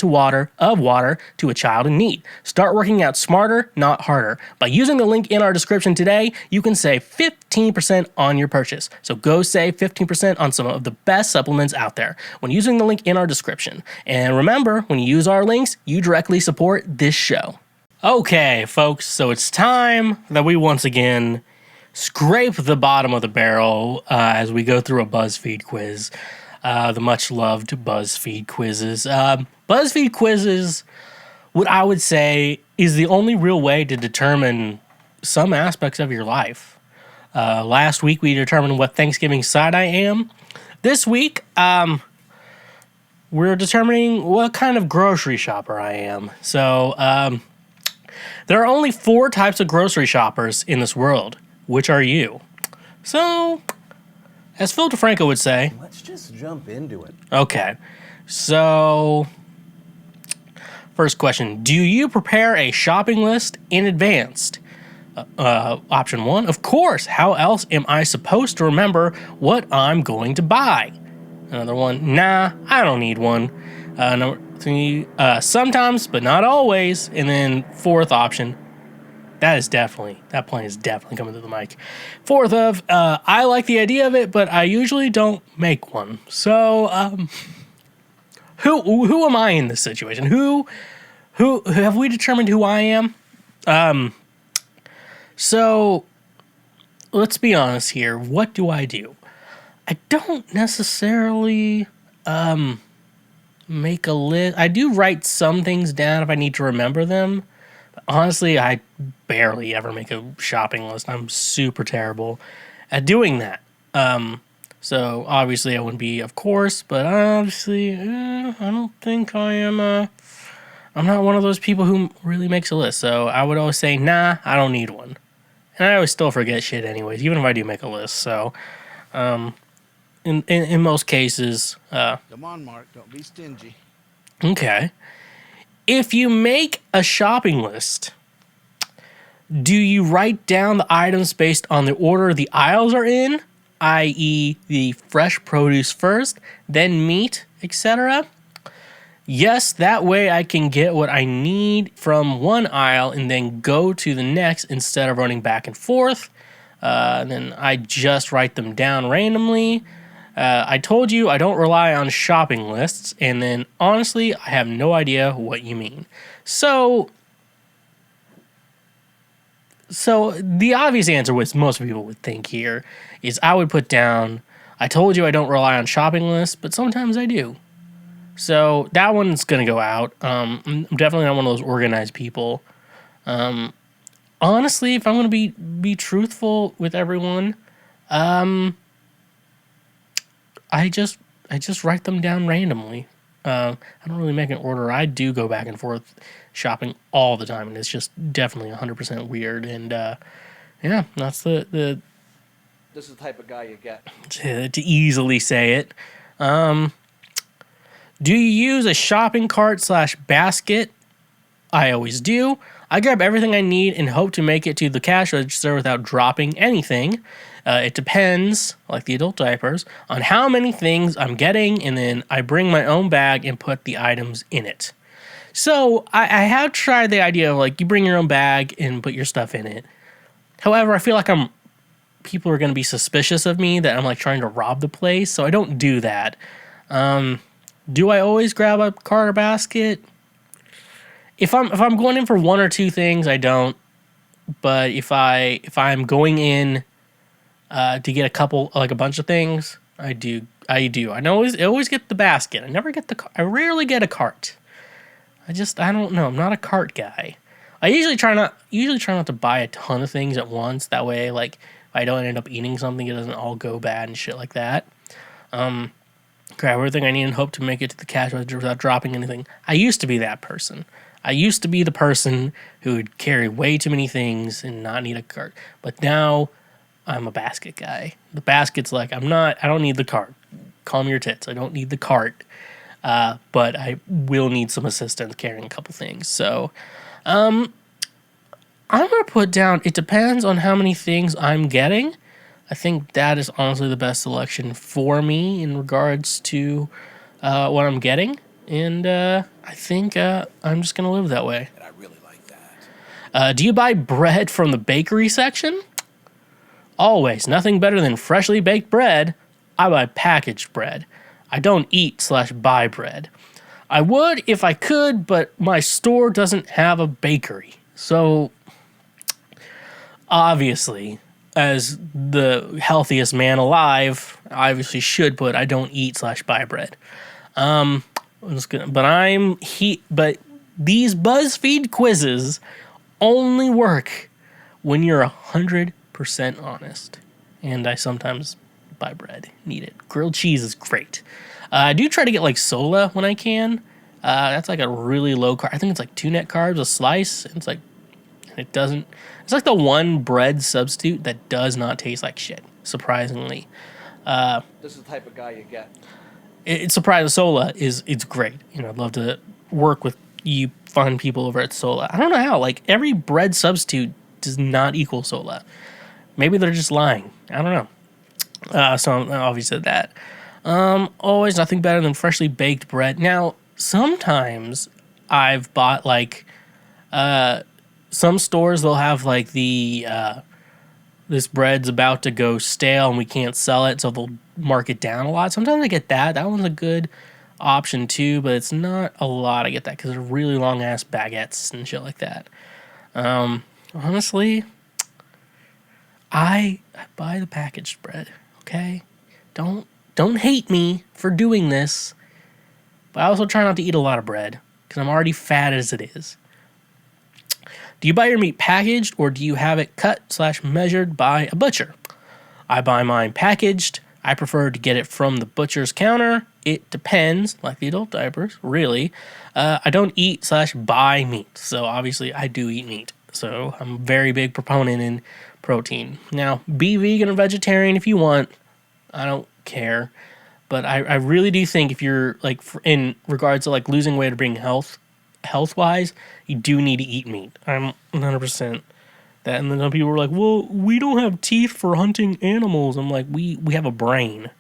of water to a child in need. Start working out smarter, not harder. By using the link in our description today, you can save 15% on your purchase. So go save 15% on some of the best supplements out there when using the link in our description. And remember, when you use our links, you directly support this show. Okay, folks, so it's time that we once again scrape the bottom of the barrel as we go through a BuzzFeed quiz. The much-loved BuzzFeed quizzes. BuzzFeed quizzes, what I would say, is the only real way to determine some aspects of your life. Last week, we determined what Thanksgiving side I am. This week, we're determining what kind of grocery shopper I am. So, there are only 4 types of grocery shoppers in this world. Which are you? So, as Phil DeFranco would say... Let's just jump into it. Okay. So, first question. Do you prepare a shopping list in advance? Option 1, of course. How else am I supposed to remember what I'm going to buy? Another one, nah, I don't need one. Number 3, sometimes, but not always. And then 4th option, that point is definitely coming to the mic. 4th, I like the idea of it, but I usually don't make one. So, who am I in this situation? Who have we determined who I am? So, let's be honest here. What do? I don't necessarily make a list. I do write some things down if I need to remember them. But honestly, I barely ever make a shopping list. I'm super terrible at doing that. So, obviously, I wouldn't be, of course, but obviously, I don't think I am I'm not one of those people who really makes a list. So, I would always say, nah, I don't need one. And I always still forget shit anyways, even if I do make a list. So, in most cases... Come on, Mark. Don't be stingy. Okay. If you make a shopping list, do you write down the items based on the order the aisles are in, i.e. the fresh produce first, then meat, etc.? Yes, that way I can get what I need from one aisle and then go to the next instead of running back and forth. And then I just write them down randomly. I told you I don't rely on shopping lists, and then honestly, I have no idea what you mean. So the obvious answer, which most people would think here, is I would put down, I told you I don't rely on shopping lists, but sometimes I do. So that one's going to go out. I'm definitely not one of those organized people. Honestly, if I'm going to be truthful with everyone, I just write them down randomly. I don't really make an order. I do go back and forth shopping all the time, and it's just definitely 100% weird. And yeah, that's the This is the type of guy you get. to easily say it. Do you use a shopping cart / basket? I always do. I grab everything I need and hope to make it to the cash register without dropping anything. It depends, like the adult diapers, on how many things I'm getting, and then I bring my own bag and put the items in it. So I have tried the idea of like you bring your own bag and put your stuff in it. However, I feel like people are going to be suspicious of me that I'm like trying to rob the place, so I don't do that. Do I always grab a cart or basket? If I'm going in for 1 or 2 things, I don't. But if I'm going in to get a bunch of things, I do. I always get the basket. I rarely get a cart. I don't know. I'm not a cart guy. I usually try not to buy a ton of things at once. That way, like, if I don't end up eating something, it doesn't all go bad and shit like that. Grab everything I need and hope to make it to the cash register without dropping anything. I used to be that person. I used to be the person who would carry way too many things and not need a cart. But now I'm a basket guy. The basket's like, I don't need the cart. Calm your tits. I don't need the cart. But I will need some assistance carrying a couple things. So, I'm going to put down, it depends on how many things I'm getting. I think that is honestly the best selection for me in regards to what I'm getting. And I think I'm just going to live that way. And I really like that. Do you buy bread from the bakery section? Always. Nothing better than freshly baked bread. I buy packaged bread. I don't eat/buy bread. I would if I could, but my store doesn't have a bakery. So, obviously, as the healthiest man alive, I obviously should put I don't eat/buy bread. But these BuzzFeed quizzes only work when you're 100% honest. And I sometimes buy bread, need it. Grilled cheese is great. I do try to get like Sola when I can. That's like a really low carb. I think it's like 2 net carbs a slice. It's like it's like the one bread substitute that does not taste like shit. Surprisingly, This is the type of guy you get. it's surprising. Sola it's great. You know, I'd love to work with you fun people over at Sola. I don't know how. Like every bread substitute does not equal Sola. Maybe they're just lying. I don't know. So I'm obviously that. Always nothing better than freshly baked bread. Now, sometimes I've bought like some stores they'll have like the this bread's about to go stale and we can't sell it, so they'll mark it down a lot. Sometimes I get that. That one's a good option too, but it's not a lot. I get that because they're really long ass baguettes and shit like that. Honestly, I buy the packaged bread. Okay, don't hate me for doing this, but I also try not to eat a lot of bread because I'm already fat as it is. Do you buy your meat packaged or do you have it cut/measured by a butcher? I buy mine packaged. I prefer to get it from the butcher's counter. It depends, like the adult diapers, really. I don't eat/buy meat, so obviously I do eat meat. So I'm a very big proponent in protein. Now, be vegan or vegetarian if you want. I don't care. But I really do think if you're, like, in regards to, like, losing weight or being health-wise, you do need to eat meat. I'm 100% that. And then some people were like, well, we don't have teeth for hunting animals. I'm like, we have a brain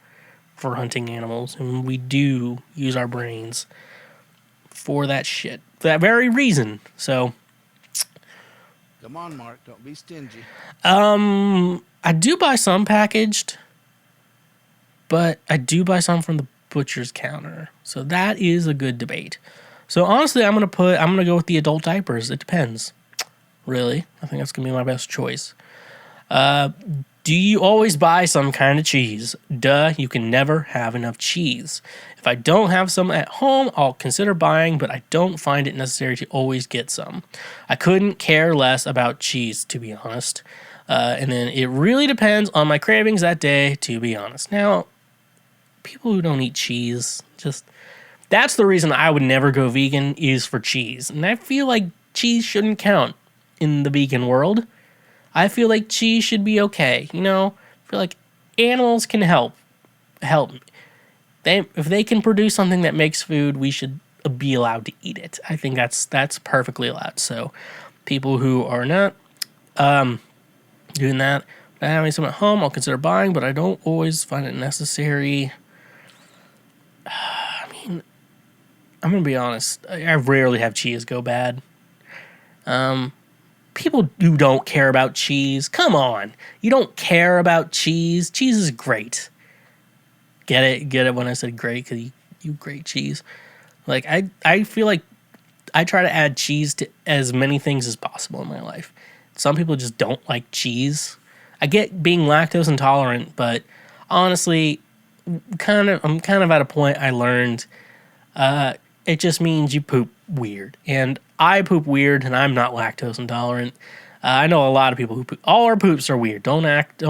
for hunting animals, and we do use our brains for that shit. For that very reason. So, Come on, Mark. Don't be stingy. I do buy some packaged, but I do buy some from the butcher's counter. So that is a good debate. So honestly, I'm gonna go with the adult diapers. It depends. Really. I think that's gonna be my best choice. Do you always buy some kind of cheese? Duh, you can never have enough cheese. If I don't have some at home, I'll consider buying, but I don't find it necessary to always get some. I couldn't care less about cheese, to be honest. And then it really depends on my cravings that day, to be honest. Now, people who don't eat cheese, that's the reason I would never go vegan is for cheese. And I feel like cheese shouldn't count in the vegan world. I feel like cheese should be okay. You know, I feel like animals can help. If they can produce something that makes food, we should be allowed to eat it. I think that's perfectly allowed. So people who are not doing that, not having some at home, I'll consider buying, but I don't always find it necessary. I mean, I'm gonna be honest. I rarely have cheese go bad. People who don't care about cheese, come on. You don't care about cheese. Cheese is great. Get it when I said great, because you grate cheese. Like, I feel like I try to add cheese to as many things as possible in my life. Some people just don't like cheese. I get being lactose intolerant, but honestly, I'm kind of at a point I learned it just means you poop weird. And I poop weird, and I'm not lactose intolerant. I know a lot of people who poop. All our poops are weird. Don't act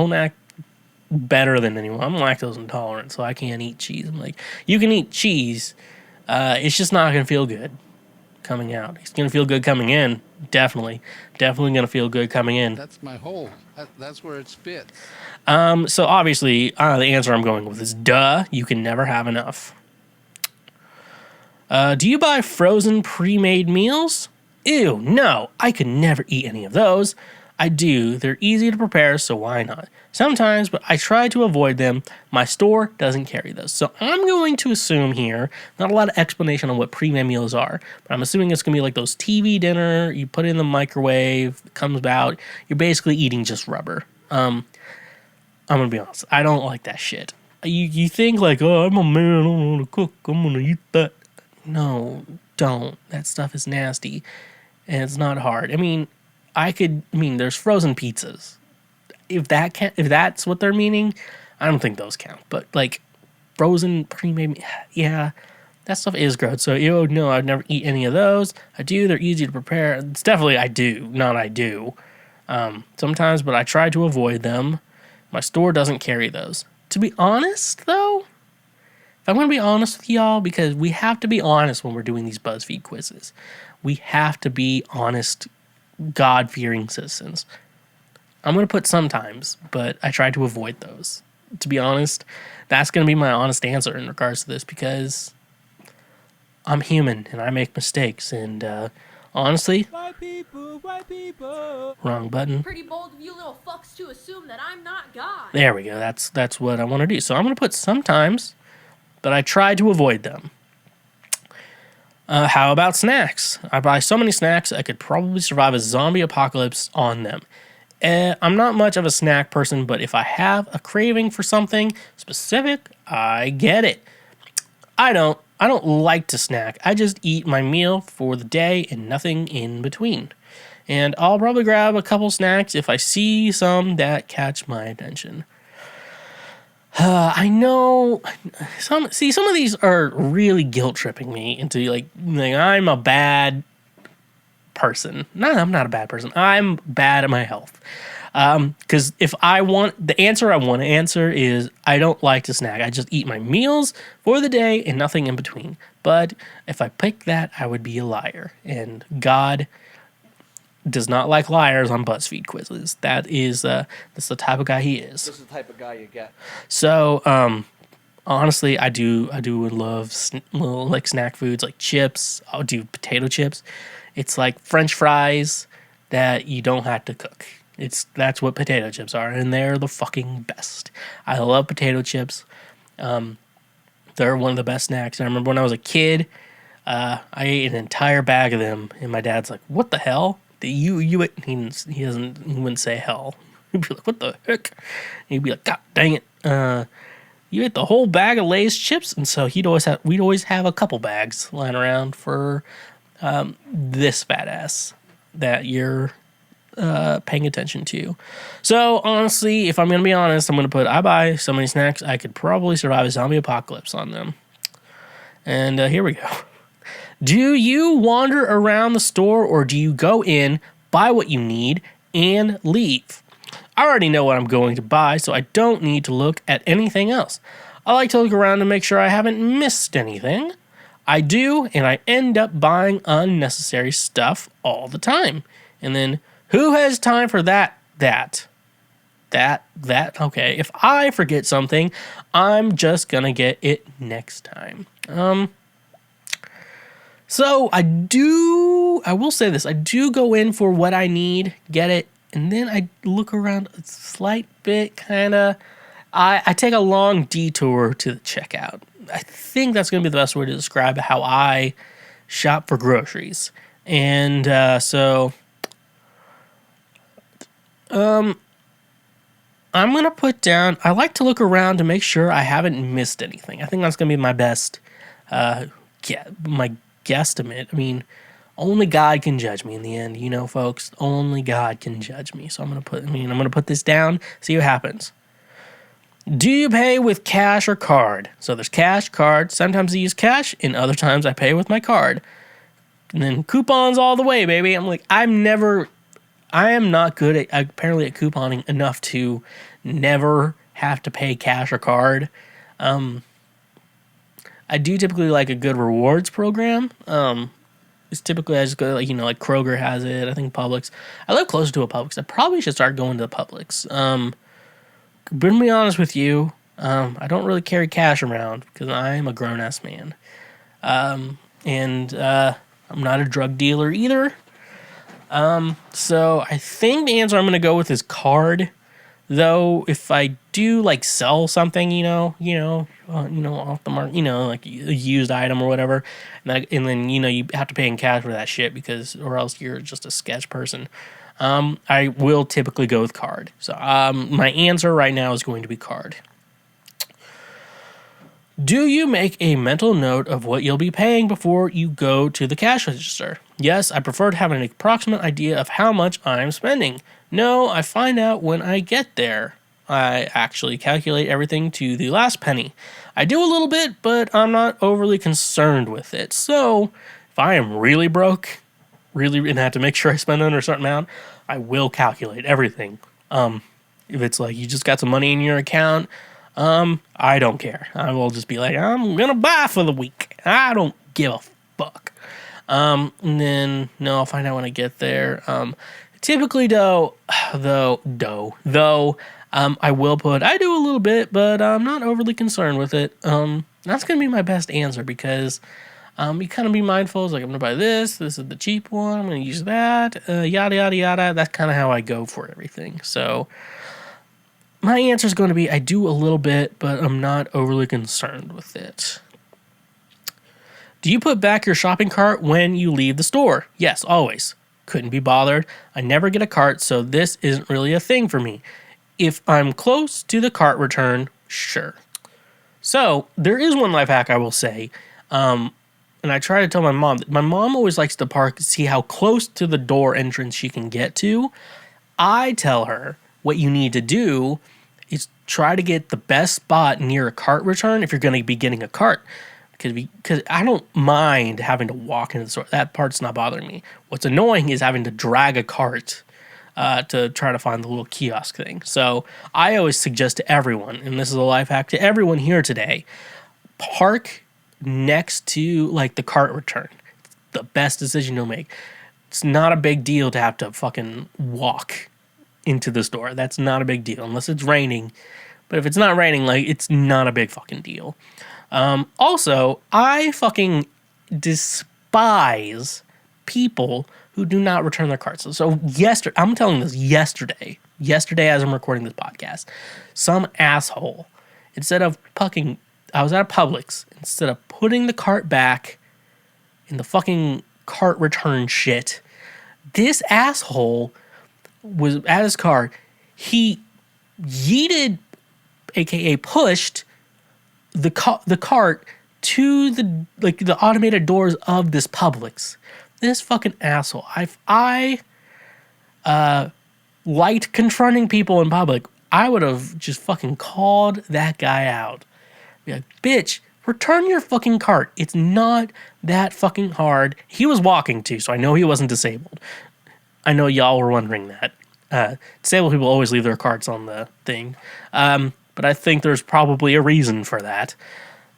better than anyone. I'm lactose intolerant, so I can't eat cheese. I'm like, you can eat cheese. It's just not going to feel good coming out. It's going to feel good coming in. Definitely going to feel good coming in. That's my hole. That's where it spits. So obviously, the answer I'm going with is duh. You can never have enough. Do you buy frozen pre-made meals? ew, no, I could never eat any of those. I do. They're easy to prepare, so why not? Sometimes, but I try to avoid them. My store doesn't carry those. So I'm going to assume here, not a lot of explanation on what pre-made meals are, but I'm assuming it's going to be like those TV dinner, you put it in the microwave, it comes out, you're basically eating just rubber. I'm going to be honest, I don't like that shit. You think like, oh, I'm a man, I don't want to cook, I'm going to eat that. No, don't. That stuff is nasty, and it's not hard. I mean, there's frozen pizzas. If that's what they're meaning, I don't think those count. But like frozen pre-made, yeah, that stuff is gross. So no, I'd never eat any of those. I do. They're easy to prepare. It's definitely I do, not I do. Sometimes, but I try to avoid them. My store doesn't carry those. To be honest, though, if I'm going to be honest with y'all, because we have to be honest when we're doing these BuzzFeed quizzes. We have to be honest, God-fearing citizens. I'm going to put sometimes, but I try to avoid those. To be honest, that's going to be my honest answer in regards to this, because I'm human and I make mistakes. And honestly, White people. wrong button. Pretty bold of you little fucks to assume that I'm not God. There we go. That's what I want to do. So I'm going to put sometimes, but I try to avoid them. How about snacks? I buy so many snacks, I could probably survive a zombie apocalypse on them. I'm not much of a snack person, but if I have a craving for something specific, I get it. I don't like to snack. I just eat my meal for the day and nothing in between. And I'll probably grab a couple snacks if I see some that catch my attention. I know some of these are really guilt tripping me into like I'm a bad person. No, I'm not a bad person. I'm bad at my health. Because if I want, the answer I want to answer is I don't like to snack. I just eat my meals for the day and nothing in between. But if I pick that, I would be a liar. And God does not like liars on BuzzFeed quizzes. That's the type of guy he is. This is the type of guy you get. So, honestly, I do love little like snack foods like chips. I'll do potato chips. It's like French fries that you don't have to cook. That's what potato chips are, and they're the fucking best. I love potato chips. They're one of the best snacks. And I remember when I was a kid, I ate an entire bag of them, and my dad's like, "What the hell? He wouldn't say hell. He'd be like, "What the heck?" And he'd be like, "God dang it! You ate the whole bag of Lay's chips." And so we'd always have a couple bags lying around for this fat ass that you're paying attention to. So honestly, if I'm gonna be honest, I buy so many snacks I could probably survive a zombie apocalypse on them. And here we go. Do you wander around the store, or do you go in, buy what you need, and leave? I already know what I'm going to buy, so I don't need to look at anything else. I like to look around to make sure I haven't missed anything. I do, and I end up buying unnecessary stuff all the time. And then, who has time for that? Okay, if I forget something, I'm just gonna get it next time. So I will say this, I do go in for what I need, get it, and then I look around a slight bit, kinda. I take a long detour to the checkout. I think that's going to be the best way to describe how I shop for groceries. And I'm going to put down, I like to look around to make sure I haven't missed anything. I think that's going to be my best, my guesstimate. I mean, only God can judge me in the end, folks. Only God can judge me. So I'm going to put this down, see what happens. Do you pay with cash or card? So there's cash, card. Sometimes I use cash, and other times I pay with my card. And then coupons all the way, baby. I am not good at couponing enough to never have to pay cash or card. I do typically like a good rewards program. It's typically I just go like Kroger has it. I think Publix. I live closer to a Publix. I probably should start going to the Publix. But to be honest with you, I don't really carry cash around because I'm a grown-ass man. And I'm not a drug dealer either. So I think the answer I'm going to go with is card. Though, if I do like sell something, off the market, like a used item or whatever, and then you have to pay in cash for that shit or else you're just a sketch person. I will typically go with card. So, my answer right now is going to be card. Do you make a mental note of what you'll be paying before you go to the cash register? Yes, I prefer to have an approximate idea of how much I'm spending. No, I find out when I get there. I actually calculate everything to the last penny. I do a little bit, but I'm not overly concerned with it. So, if I am really broke, and have to make sure I spend under a certain amount, I will calculate everything. If it's like you just got some money in your account, I don't care. I will just be like, I'm gonna buy for the week. I don't give a fuck. And then I'll find out when I get there. Typically, though, I do a little bit, but I'm not overly concerned with it. That's gonna be my best answer because, you kind of be mindful. It's like, I'm gonna buy this. This is the cheap one. I'm gonna use that. Yada yada yada. That's kind of how I go for everything. So. My answer is going to be I do a little bit, but I'm not overly concerned with it. Do you put back your shopping cart when you leave the store? Yes, always. Couldn't be bothered. I never get a cart, so this isn't really a thing for me. If I'm close to the cart return, sure. So, there is one life hack I will say. And I try to tell my mom. My mom always likes to park, see how close to the door entrance she can get to. I tell her, what you need to do is try to get the best spot near a cart return if you're going to be getting a cart. Because I don't mind having to walk into the store. That part's not bothering me. What's annoying is having to drag a cart to try to find the little kiosk thing. So I always suggest to everyone, and this is a life hack to everyone here today, park next to like the cart return. It's the best decision you'll make. It's not a big deal to have to fucking walk into the store. That's not a big deal unless it's raining. But if it's not raining, like, it's not a big fucking deal. Also, I fucking despise people who do not return their carts. So yesterday, I'm telling this yesterday as I'm recording this podcast, some asshole, instead of I was at a Publix, instead of putting the cart back in the fucking cart return shit, this asshole was at his car. He yeeted, aka pushed, the cart to the automated doors of this Publix. This fucking asshole. I liked confronting people in public. I would have just fucking called that guy out. Be like, bitch, return your fucking cart. It's not that fucking hard. He was walking too, so I know he wasn't disabled. I know y'all were wondering that. Disabled people always leave their carts on the thing. But I think there's probably a reason for that.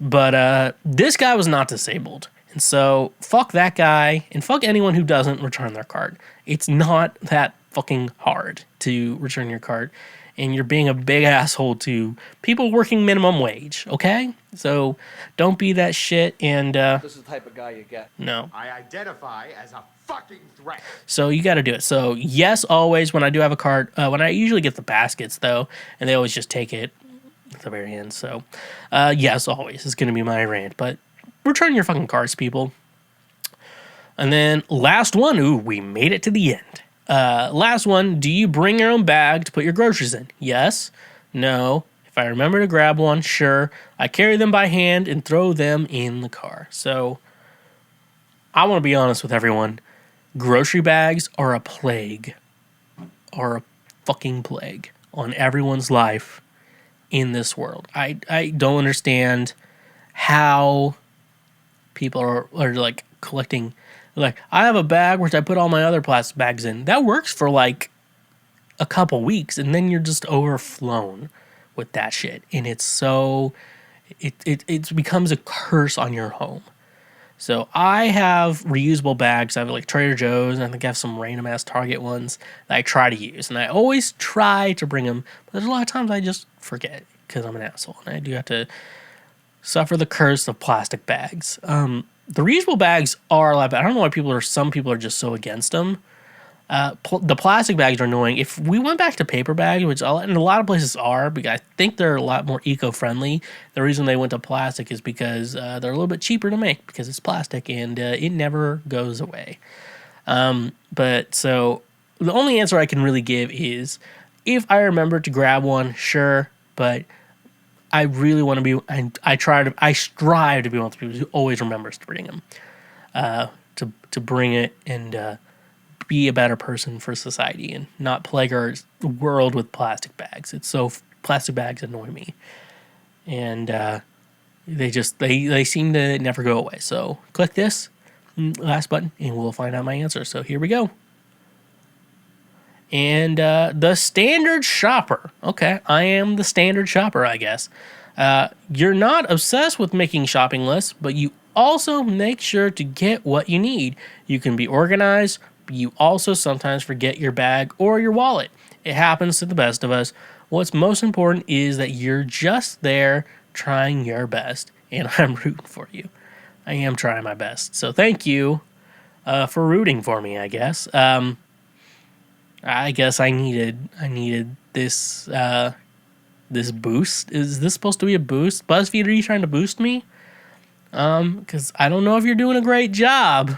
But this guy was not disabled. And so, fuck that guy, and fuck anyone who doesn't return their cart. It's not that fucking hard to return your cart. And you're being a big asshole to people working minimum wage, okay? So, don't be that shit, and This is the type of guy you get. no. I identify as a fucking threat. So you got to do it. So yes, always when I do have a cart, when I usually get the baskets though, and they always just take it at the very end. So yes, always is going to be my rant. But return your fucking carts, people. And then last one. Ooh, we made it to the end. Last one. Do you bring your own bag to put your groceries in? Yes. No. If I remember to grab one, sure. I carry them by hand and throw them in the car. So I want to be honest with everyone. Grocery bags are a plague. Are a fucking plague on everyone's life in this world. I don't understand how people are like collecting. Like, I have a bag which I put all my other plastic bags in. That works for like a couple weeks, and then you're just overflown with that shit. And it's so it becomes a curse on your home. So I have reusable bags. I have like Trader Joe's, and I think I have some random ass Target ones that I try to use. And I always try to bring them, but there's a lot of times I just forget because I'm an asshole. And I do have to suffer the curse of plastic bags. The reusable bags are a lot, but I don't know why some people are just so against them. The plastic bags are annoying. If we went back to paper bags, which and a lot of places are, because I think they're a lot more eco-friendly. The reason they went to plastic is because they're a little bit cheaper to make because it's plastic and it never goes away. But so the only answer I can really give is if I remember to grab one, sure, but I really want to be. I strive to be one of the people who always remembers to bring them, to bring it and be a better person for society and not plague our world with plastic bags. Plastic bags annoy me, and they seem to never go away. So click this last button and we'll find out my answer. So here we go. And the standard shopper. Okay, I am the standard shopper, I guess. You're not obsessed with making shopping lists, but you also make sure to get what you need. You can be organized, but you also sometimes forget your bag or your wallet. It happens to the best of us. What's most important is that you're just there trying your best, and I'm rooting for you. I am trying my best. So thank you for rooting for me, I guess. I guess I needed this this boost. Is this supposed to be a boost? BuzzFeed, are you trying to boost me? Because I don't know if you're doing a great job.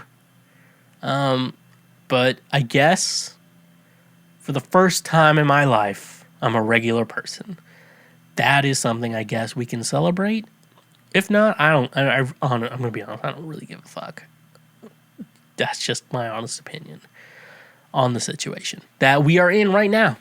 But I guess for the first time in my life, I'm a regular person. That is something I guess we can celebrate. If not, I'm gonna be honest. I don't really give a fuck. That's just my honest opinion on the situation that we are in right now.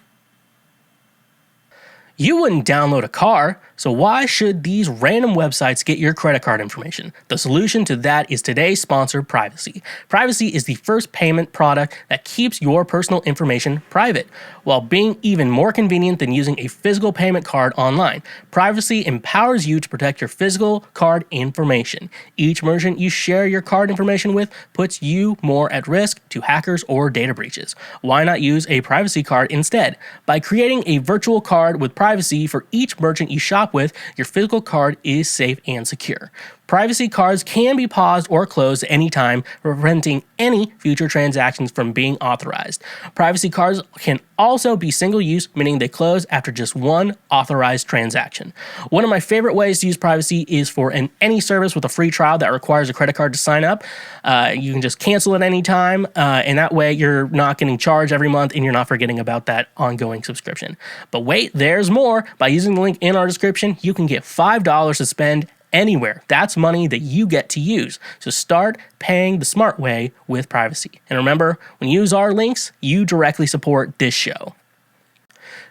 You wouldn't download a car, so why should these random websites get your credit card information? The solution to that is today's sponsor, Privacy. Privacy is the first payment product that keeps your personal information private, while being even more convenient than using a physical payment card online. Privacy empowers you to protect your physical card information. Each merchant you share your card information with puts you more at risk to hackers or data breaches. Why not use a privacy card instead? By creating a virtual card with privacy for each merchant you shop with, your physical card is safe and secure. Privacy cards can be paused or closed at any time, preventing any future transactions from being authorized. Privacy cards can also be single-use, meaning they close after just one authorized transaction. One of my favorite ways to use Privacy is for any service with a free trial that requires a credit card to sign up. You can just cancel at any time, and that way you're not getting charged every month and you're not forgetting about that ongoing subscription. But wait, there's more. By using the link in our description, you can get $5 to spend anywhere. That's money that you get to use. So start paying the smart way with Privacy. And remember, when you use our links, you directly support this show.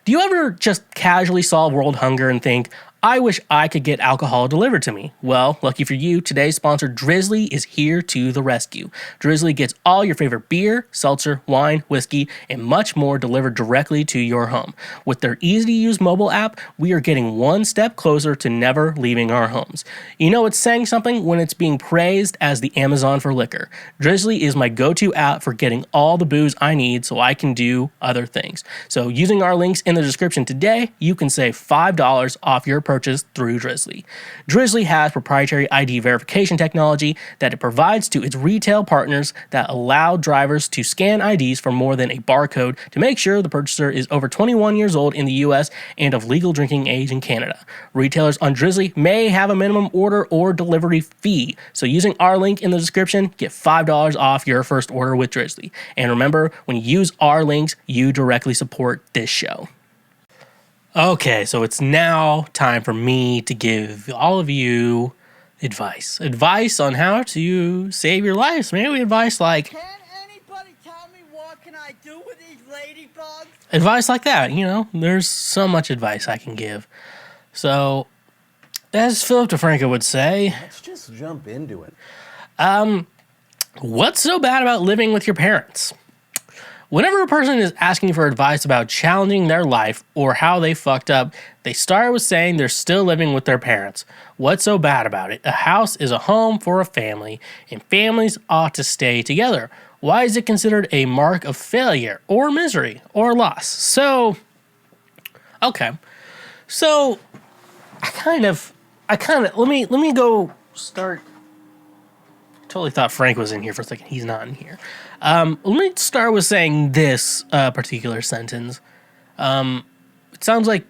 Do you ever just casually solve world hunger and think, I wish I could get alcohol delivered to me? Well, lucky for you, today's sponsor Drizly is here to the rescue. Drizly gets all your favorite beer, seltzer, wine, whiskey, and much more delivered directly to your home. With their easy-to-use mobile app, we are getting one step closer to never leaving our homes. You know it's saying something when it's being praised as the Amazon for liquor. Drizly is my go-to app for getting all the booze I need so I can do other things. So using our links in the description today, you can save $5 off your purchase through Drizly. Drizly has proprietary ID verification technology that it provides to its retail partners that allow drivers to scan IDs for more than a barcode to make sure the purchaser is over 21 years old in the US and of legal drinking age in Canada. Retailers on Drizly may have a minimum order or delivery fee, so using our link in the description, get $5 off your first order with Drizly. And remember, when you use our links, you directly support this show. Okay, so it's now time for me to give all of you advice. Advice on how to save your lives. Maybe advice like... Can anybody tell me what can I do with these ladybugs? Advice like that, you know. There's so much advice I can give. So, as Philip DeFranco would say... Let's just jump into it. What's so bad about living with your parents? Whenever a person is asking for advice about challenging their life or how they fucked up, they start with saying they're still living with their parents. What's so bad about it? A house is a home for a family, and families ought to stay together. Why is it considered a mark of failure or misery or loss? So, okay. So, let me go start totally thought Frank was in here for a second. He's not in here. Let me start with saying this particular sentence. It sounds like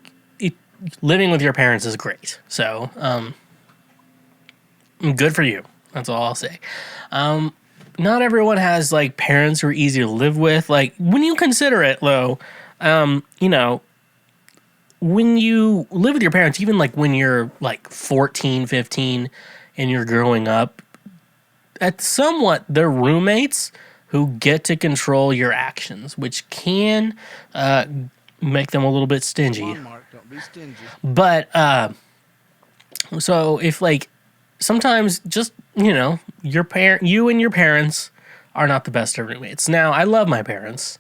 living with your parents is great. So, good for you. That's all I'll say. Not everyone has like parents who are easy to live with. Like when you consider it, though, you know, when you live with your parents, even like when you're like 14, 15 and you're growing up, that's somewhat they're roommates who get to control your actions, which can make them a little bit stingy. Come on, Mark, don't be stingy. But so if like sometimes just, you know, you and your parents are not the best of roommates. Now, I love my parents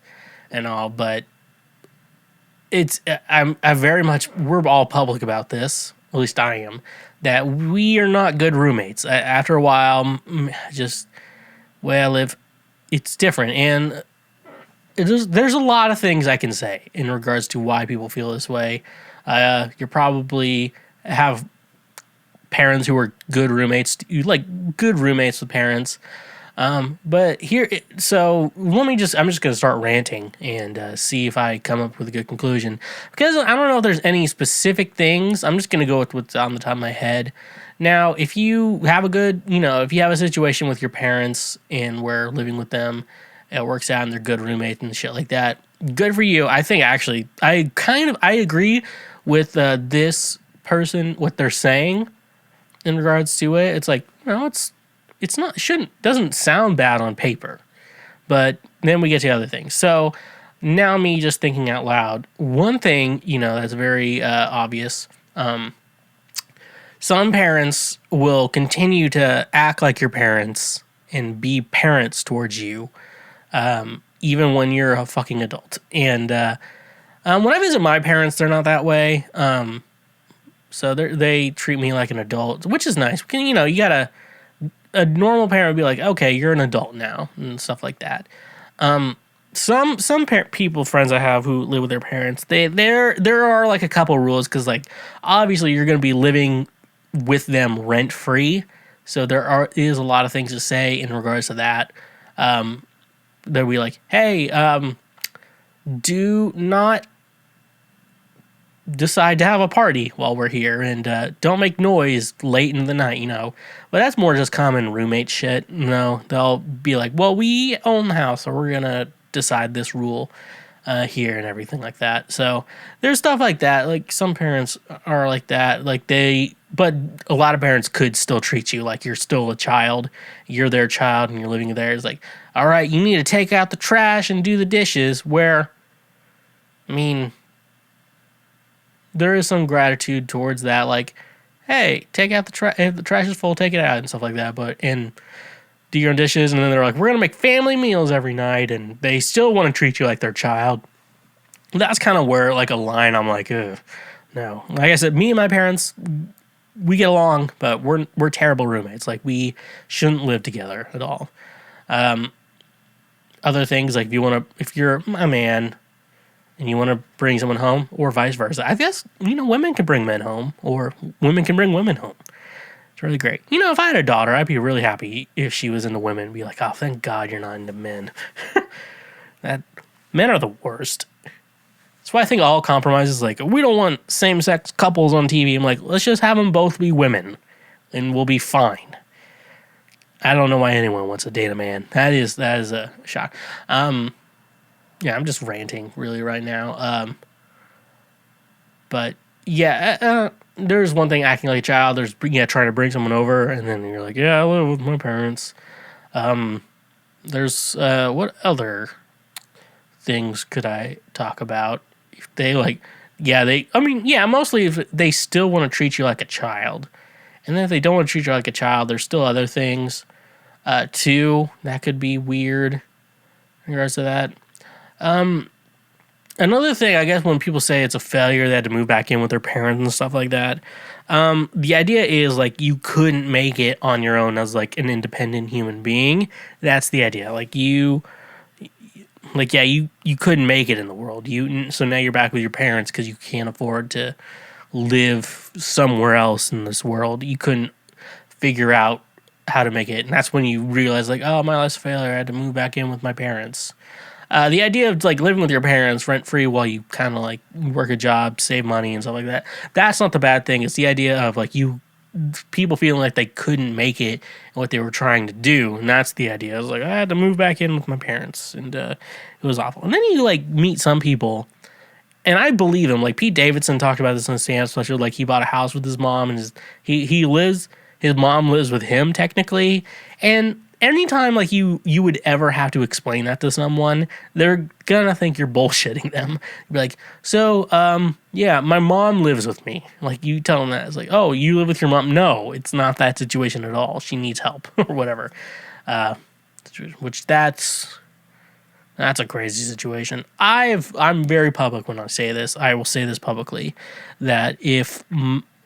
and all, but I very much, we're all public about this, at least I am, that we are not good roommates. After a while, just, well, if it's different. And there's a lot of things I can say in regards to why people feel this way. You probably have parents who are good roommates, you like good roommates with parents. But here, so I'm just going to start ranting and see if I come up with a good conclusion. Because I don't know if there's any specific things. I'm just going to go with what's on the top of my head. Now, if you have if you have a situation with your parents and we're living with them, it works out and they're good roommates and shit like that, good for you. I think actually, I agree with this person, what they're saying in regards to it. It's like, doesn't sound bad on paper, but then we get to other things. So now me just thinking out loud, one thing, that's very obvious. Some parents will continue to act like your parents and be parents towards you, even when you're a fucking adult. And when I visit my parents, they're not that way. So they treat me like an adult, which is nice. You got a normal parent would be like, okay, you're an adult now, and stuff like that. Some friends I have who live with their parents, there are like a couple rules because like obviously you're going to be living with them rent free, so is a lot of things to say in regards to that. They'll be like, hey, do not decide to have a party while we're here, and don't make noise late in the night, But that's more just common roommate shit. They'll be like, well, we own the house, so we're gonna decide this rule here and everything like that. So there's stuff like that. Like some parents are like that. But a lot of parents could still treat you like you're still a child. You're their child and you're living there. It's like, all right, you need to take out the trash and do the dishes. Where, I mean, there is some gratitude towards that, like, hey, take out the trash. If the trash is full, take it out and stuff like that. And do your own dishes, and then they're like, we're gonna make family meals every night, and they still want to treat you like their child. That's kind of where like a line I'm like, ugh, no. Like I said, me and my parents, we get along, but we're terrible roommates. Like we shouldn't live together at all. Other things like if you're a man and you want to bring someone home, or vice versa. I guess, women can bring men home, or women can bring women home. It's really great. If I had a daughter, I'd be really happy if she was into women and be like, oh, thank God you're not into men. Men are the worst. That's why I think all compromises, like, we don't want same-sex couples on TV. I'm like, let's just have them both be women, and we'll be fine. I don't know why anyone wants to date a man. That is a shock. Yeah, I'm just ranting really right now. But yeah, there's one thing acting like a child. There's trying to bring someone over, and then you're like, yeah, I live with my parents. There's what other things could I talk about? If they mostly if they still want to treat you like a child, and then if they don't want to treat you like a child, there's still other things too that could be weird in regards to that. Another thing, I guess, when people say it's a failure, they had to move back in with their parents and stuff like that. The idea is like you couldn't make it on your own as like an independent human being. That's the idea. Like you couldn't make it in the world. So now you're back with your parents because you can't afford to live somewhere else in this world. You couldn't figure out how to make it. And that's when you realize, like, oh, my life's a failure. I had to move back in with my parents. The idea of like living with your parents rent free while you kind of like work a job, save money and stuff like that. That's not the bad thing. It's the idea of like people feeling like they couldn't make it and what they were trying to do. And that's the idea. I was like, I had to move back in with my parents, and it was awful. And then you like meet some people, and I believe him. Like Pete Davidson talked about this in the stand special. Like he bought a house with his mom, and his mom lives with him technically. And anytime like you would ever have to explain that to someone, they're gonna think you're bullshitting them. You'd be like, so yeah, my mom lives with me. Like you tell them that, it's like, oh, you live with your mom? No, it's not that situation at all. She needs help or whatever. Which that's a crazy situation. I'm very public when I say this. I will say this publicly, that if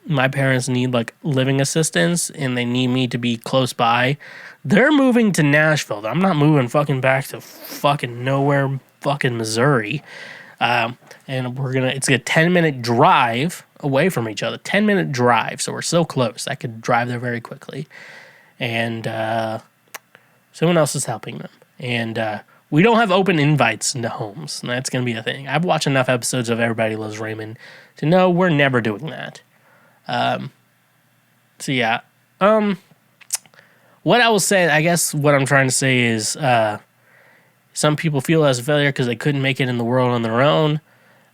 my parents need like living assistance and they need me to be close by, they're moving to Nashville. I'm not moving fucking back to fucking nowhere, fucking Missouri. And it's a 10-minute drive away from each other. 10-minute drive. So we're so close. I could drive there very quickly. And someone else is helping them. And we don't have open invites into homes. And that's going to be a thing. I've watched enough episodes of Everybody Loves Raymond to know we're never doing that. So yeah. What I will say, I guess what I'm trying to say is some people feel as a failure because they couldn't make it in the world on their own.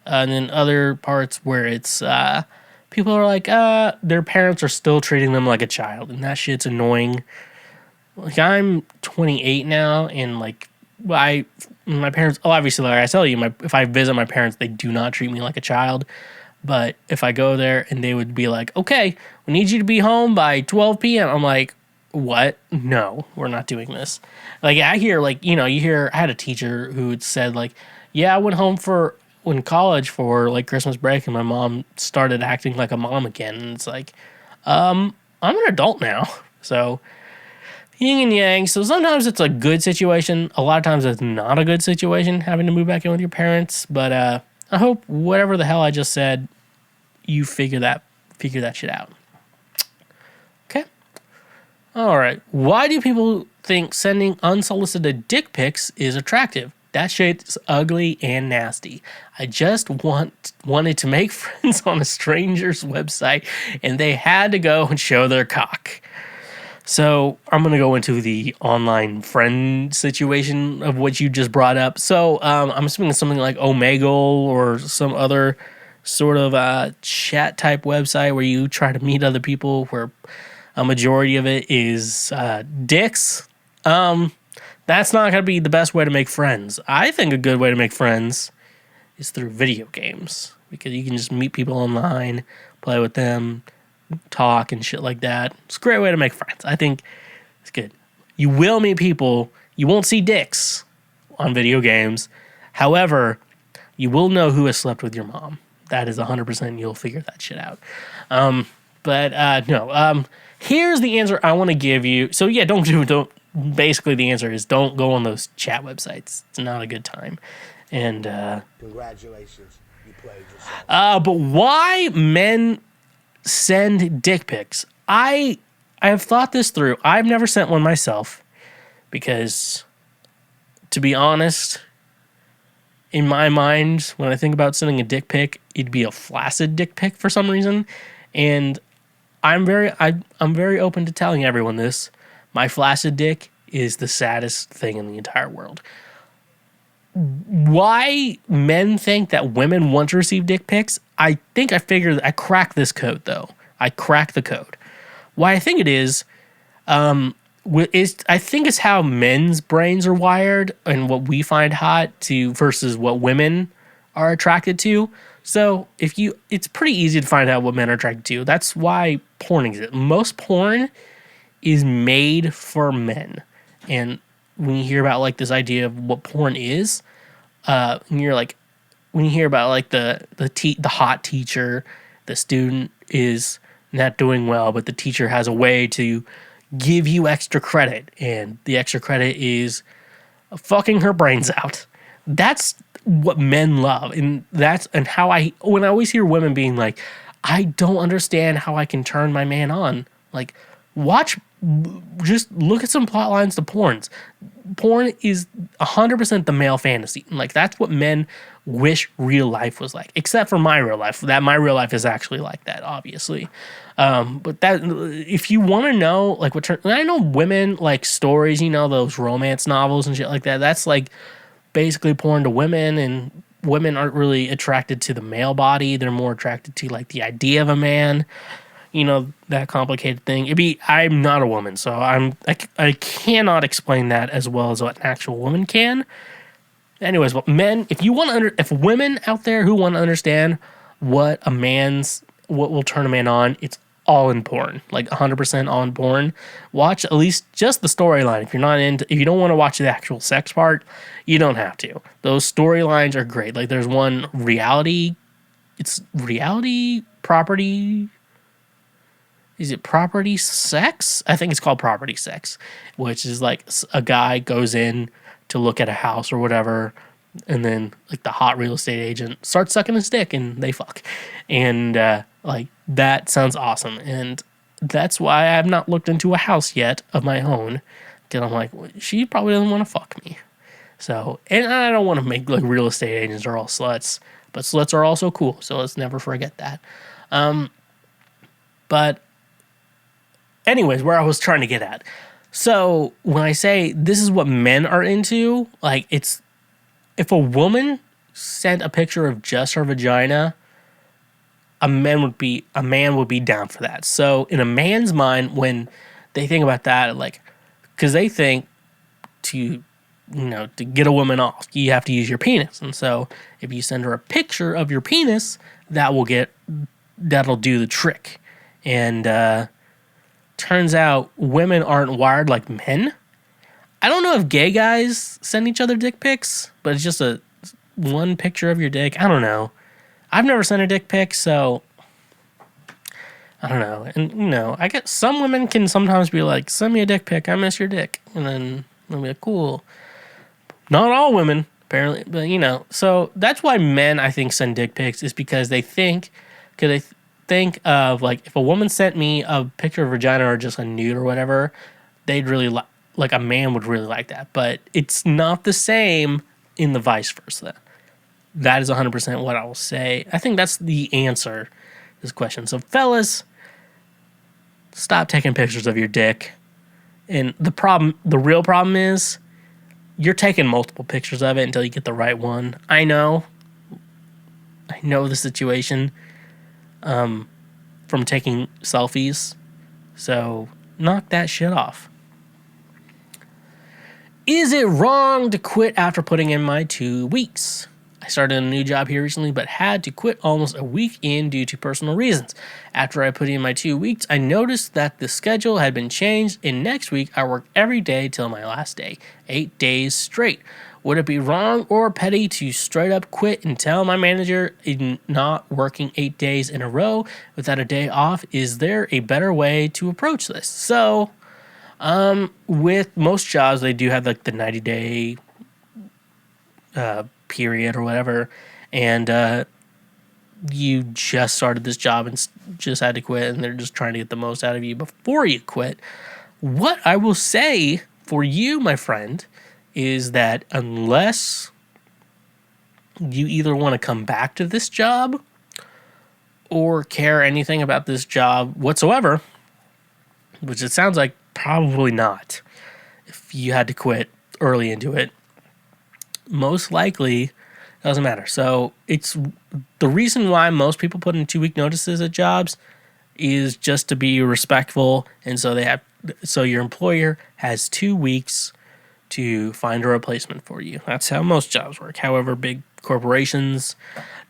And then other parts where it's people are like, their parents are still treating them like a child. And that shit's annoying. Like, I'm 28 now, and like, my parents, obviously, like I tell you, if I visit my parents, they do not treat me like a child. But if I go there and they would be like, okay, we need you to be home by 12 p.m., I'm like, what? No, we're not doing this. Like, I hear, like, I had a teacher who had said, like, yeah, I went home in college for, like, Christmas break, and my mom started acting like a mom again. And it's like, I'm an adult now. So, yin and yang. So sometimes it's a good situation. A lot of times it's not a good situation, having to move back in with your parents. But I hope whatever the hell I just said, you figure that shit out. Okay. All right. Why do people think sending unsolicited dick pics is attractive? That shit's ugly and nasty. I just wanted to make friends on a stranger's website, and they had to go and show their cock. So I'm going to go into the online friend situation of what you just brought up. So I'm assuming something like Omegle or some other sort of chat type website where you try to meet other people, where a majority of it is dicks. That's not going to be the best way to make friends. I think a good way to make friends is through video games, because you can just meet people online, play with them, talk and shit like that. It's a great way to make friends. I think it's good. You will meet people. You won't see dicks on video games. However, you will know who has slept with your mom. That is 100%. You'll figure that shit out. No. Here's the answer I want to give you. So yeah, don't. Basically, the answer is don't go on those chat websites. It's not a good time. And congratulations, you played yourself. But why men send dick pics? I have thought this through. I've never sent one myself because, to be honest, in my mind, when I think about sending a dick pic, it'd be a flaccid dick pic for some reason. And I'm very open to telling everyone this. My flaccid dick is the saddest thing in the entire world. Why men think that women want to receive dick pics? I think I cracked this code, though. I cracked the code. Why I think it is I think it's how men's brains are wired and what we find hot versus what women are attracted to. So it's pretty easy to find out what men are attracted to. That's why porn exists. Most porn is made for men. And when you hear about like this idea of what porn is, when you hear about like the hot teacher, the student is not doing well, but the teacher has a way to give you extra credit, and the extra credit is fucking her brains out. That's what men love, and when I always hear women being like, I don't understand how I can turn my man on. Like, watch just look at some plot lines to porns. Porn is 100% the male fantasy. Like, that's what men wish real life was like, except for my real life. That my real life is actually like that, obviously. But that, if you want to know, like, I know women like stories, you know, those romance novels and shit like that. That's like basically porn to women, and women aren't really attracted to the male body. They're more attracted to like the idea of a man. You know, that complicated thing. I'm not a woman, so I cannot explain that as well as what an actual woman can. Anyways, but men, if women out there who want to understand what will turn a man on, it's all in porn, like 100% all in porn. Watch at least just the storyline. If you don't want to watch the actual sex part, you don't have to. Those storylines are great. Like, there's one reality property. Is it Property Sex? I think it's called Property Sex, which is like a guy goes in to look at a house or whatever, and then like the hot real estate agent starts sucking his dick and they fuck. And like, that sounds awesome. And that's why I've not looked into a house yet of my own, because I'm like, she probably doesn't want to fuck me. So, and I don't want to make like real estate agents are all sluts, but sluts are also cool. So let's never forget that. But anyways, where I was trying to get at. So when I say this is what men are into, like, it's, if a woman sent a picture of just her vagina, a man would be down for that. So in a man's mind, when they think about that, like, because they think to get a woman off, you have to use your penis. And so if you send her a picture of your penis, that'll do the trick. And turns out women aren't wired like men. I don't know if gay guys send each other dick pics, but it's just one picture of your dick. I don't know. I've never sent a dick pic, so I don't know. And, I guess some women can sometimes be like, send me a dick pic, I miss your dick. And then they'll be like, cool. Not all women, apparently, but, so that's why men, I think, send dick pics, is because they think of, like, if a woman sent me a picture of her vagina or just a nude or whatever, they'd really like a man would really like that. But it's not the same in the vice versa. That is 100% what I will say. I think that's the answer to this question. So, fellas, stop taking pictures of your dick. And the real problem is, you're taking multiple pictures of it until you get the right one. I know the situation. From taking selfies. So knock that shit off. Is it wrong to quit after putting in my 2 weeks? I started a new job here recently, but had to quit almost a week in due to personal reasons. After I put in my 2 weeks, I noticed that the schedule had been changed, and next week I work every day till my last day, 8 days straight. Would it be wrong or petty to straight up quit and tell my manager I'm not working 8 days in a row without a day off? Is there a better way to approach this? So, with most jobs, they do have like the 90-day period or whatever, and you just started this job and just had to quit, and they're just trying to get the most out of you before you quit. What I will say for you, my friend, is that unless you either want to come back to this job or care anything about this job whatsoever, which it sounds like probably not, if you had to quit early into it, most likely it doesn't matter. So it's the reason why most people put in 2-week notices at jobs is just to be respectful, and so your employer has 2 weeks to find a replacement for you. That's how most jobs work. However, big corporations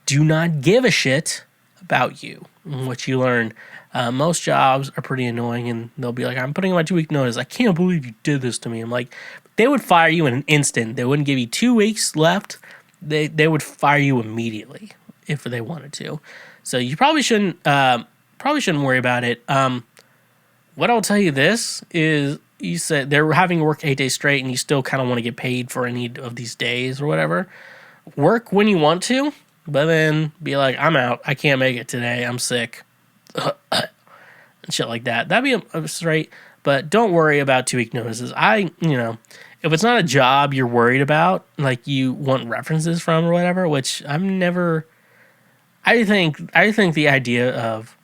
do not give a shit about you and what you learn. Most jobs are pretty annoying, and they'll be like, I'm putting in my 2-week notice. I can't believe you did this to me. I'm like, they would fire you in an instant. They wouldn't give you 2 weeks left. They would fire you immediately if they wanted to. So you probably shouldn't worry about it. What I'll tell you this is, you said they're having to work 8 days straight and you still kind of want to get paid for any of these days or whatever. Work when you want to, but then be like, I'm out. I can't make it today. I'm sick. And shit like that. That'd be straight. but don't worry about 2-week notices. If it's not a job you're worried about, like you want references from or whatever, which I'm never. I think the idea of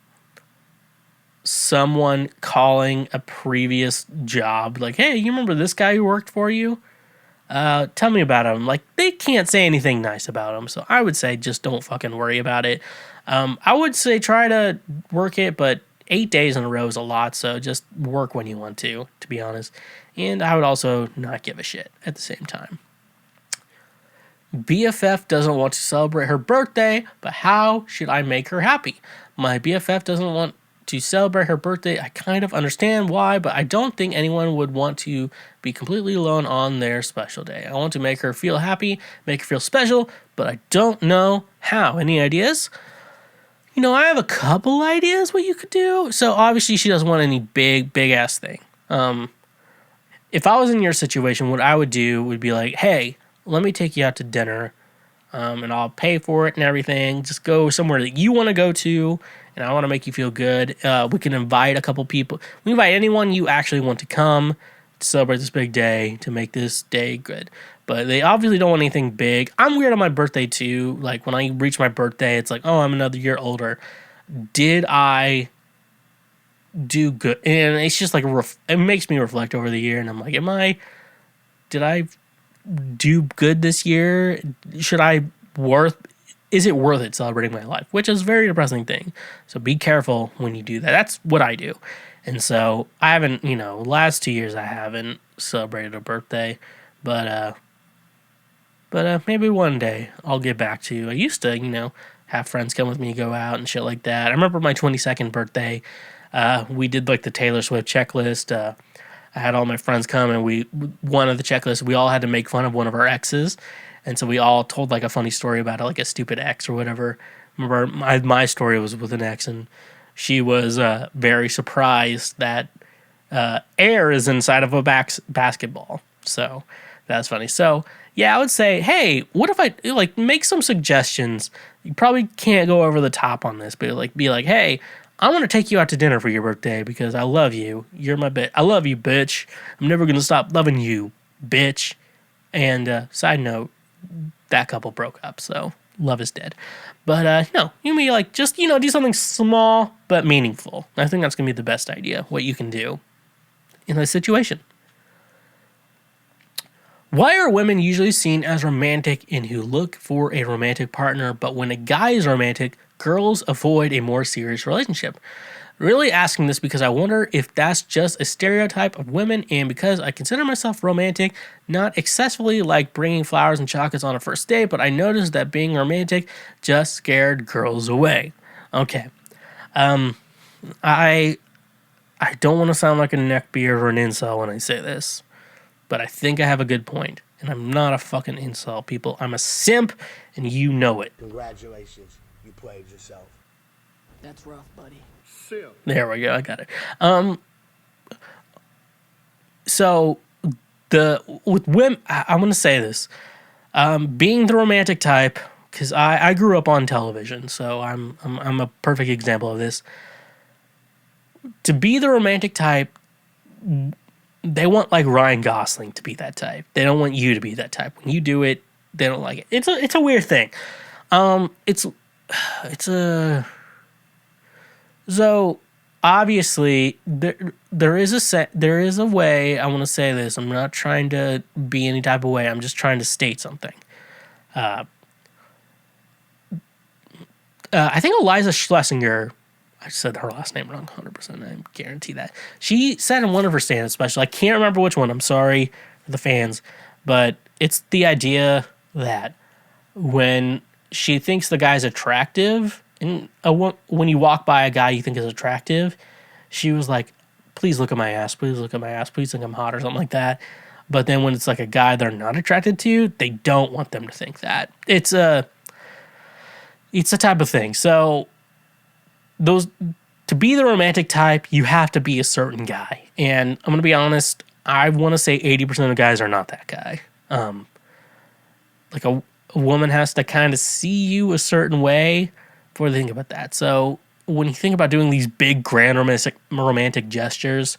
someone calling a previous job like, hey, you remember this guy who worked for you? Tell me about him. Like, they can't say anything nice about him. So I would say just don't fucking worry about it. I would say try to work it, but 8 days in a row is a lot. So just work when you want to be honest. And I would also not give a shit at the same time. BFF doesn't want to celebrate her birthday, but how should I make her happy? My BFF doesn't want to celebrate her birthday. I kind of understand why, but I don't think anyone would want to be completely alone on their special day. I want to make her feel happy, make her feel special, but I don't know how. Any ideas? I have a couple ideas what you could do. So obviously she doesn't want any big ass thing. If I was in your situation, what I would do would be like, hey, let me take you out to dinner, and I'll pay for it and everything. Just go somewhere that you want to go to, and I want to make you feel good. We can invite a couple people. We invite anyone you actually want to come to celebrate this big day, to make this day good. But they obviously don't want anything big. I'm weird on my birthday too. Like when I reach my birthday, it's like, oh, I'm another year older. Did I do good? And it's just like, it makes me reflect over the year, and I'm like, did I do good this year? Is it worth it celebrating my life? Which is a very depressing thing. So be careful when you do that. That's what I do. And so I haven't, last 2 years I haven't celebrated a birthday, but maybe one day I'll get back to. I used to, have friends come with me, go out and shit like that. I remember my 22nd birthday. We did like the Taylor Swift checklist. I had all my friends come, and one of the checklists, we all had to make fun of one of our exes. And so we all told like a funny story about it, like a stupid ex or whatever. Remember my story was with an ex, and she was very surprised that air is inside of a basketball. So that's funny. So yeah, I would say, hey, what if I make some suggestions? You probably can't go over the top on this, but be like, hey, I want to take you out to dinner for your birthday because I love you. You're my bitch. I love you, bitch. I'm never going to stop loving you, bitch. And side note, that couple broke up, so love is dead. But no, you mean like just, do something small but meaningful. I think that's going to be the best idea, what you can do in this situation. Why are women usually seen as romantic and who look for a romantic partner, but when a guy is romantic, girls avoid a more serious relationship? Really asking this because I wonder if that's just a stereotype of women, and because I consider myself romantic, not excessively like bringing flowers and chocolates on a first date, but I noticed that being romantic just scared girls away. Okay. I don't want to sound like a neckbeard or an incel when I say this, but I think I have a good point. And I'm not a fucking incel, people. I'm a simp, and you know it. Congratulations, you played yourself. That's rough, buddy. Simp. There we go. I got it. So with women, I'm gonna say this. Being the romantic type, because I grew up on television, so I'm a perfect example of this. To be the romantic type, they want like Ryan Gosling to be that type. They don't want you to be that type. When you do it, they don't like it. It's a weird thing. So obviously there is a way. I want to say this. I'm not trying to be any type of way. I'm just trying to state something. I think Eliza Schlesinger, I said her last name wrong 100%. I guarantee that. She said in one of her stand-up specials, I can't remember which one, I'm sorry for the fans, but it's the idea that when she thinks the guy's attractive, and when you walk by a guy you think is attractive, she was like, please look at my ass, please look at my ass, please think I'm hot or something like that. But then when it's like a guy they're not attracted to, they don't want them to think that. It's a type of thing. So to be the romantic type, you have to be a certain guy. And I'm going to be honest, I want to say 80% of guys are not that guy. Like a woman has to kind of see you a certain way before they think about that. So when you think about doing these big, grand romantic gestures,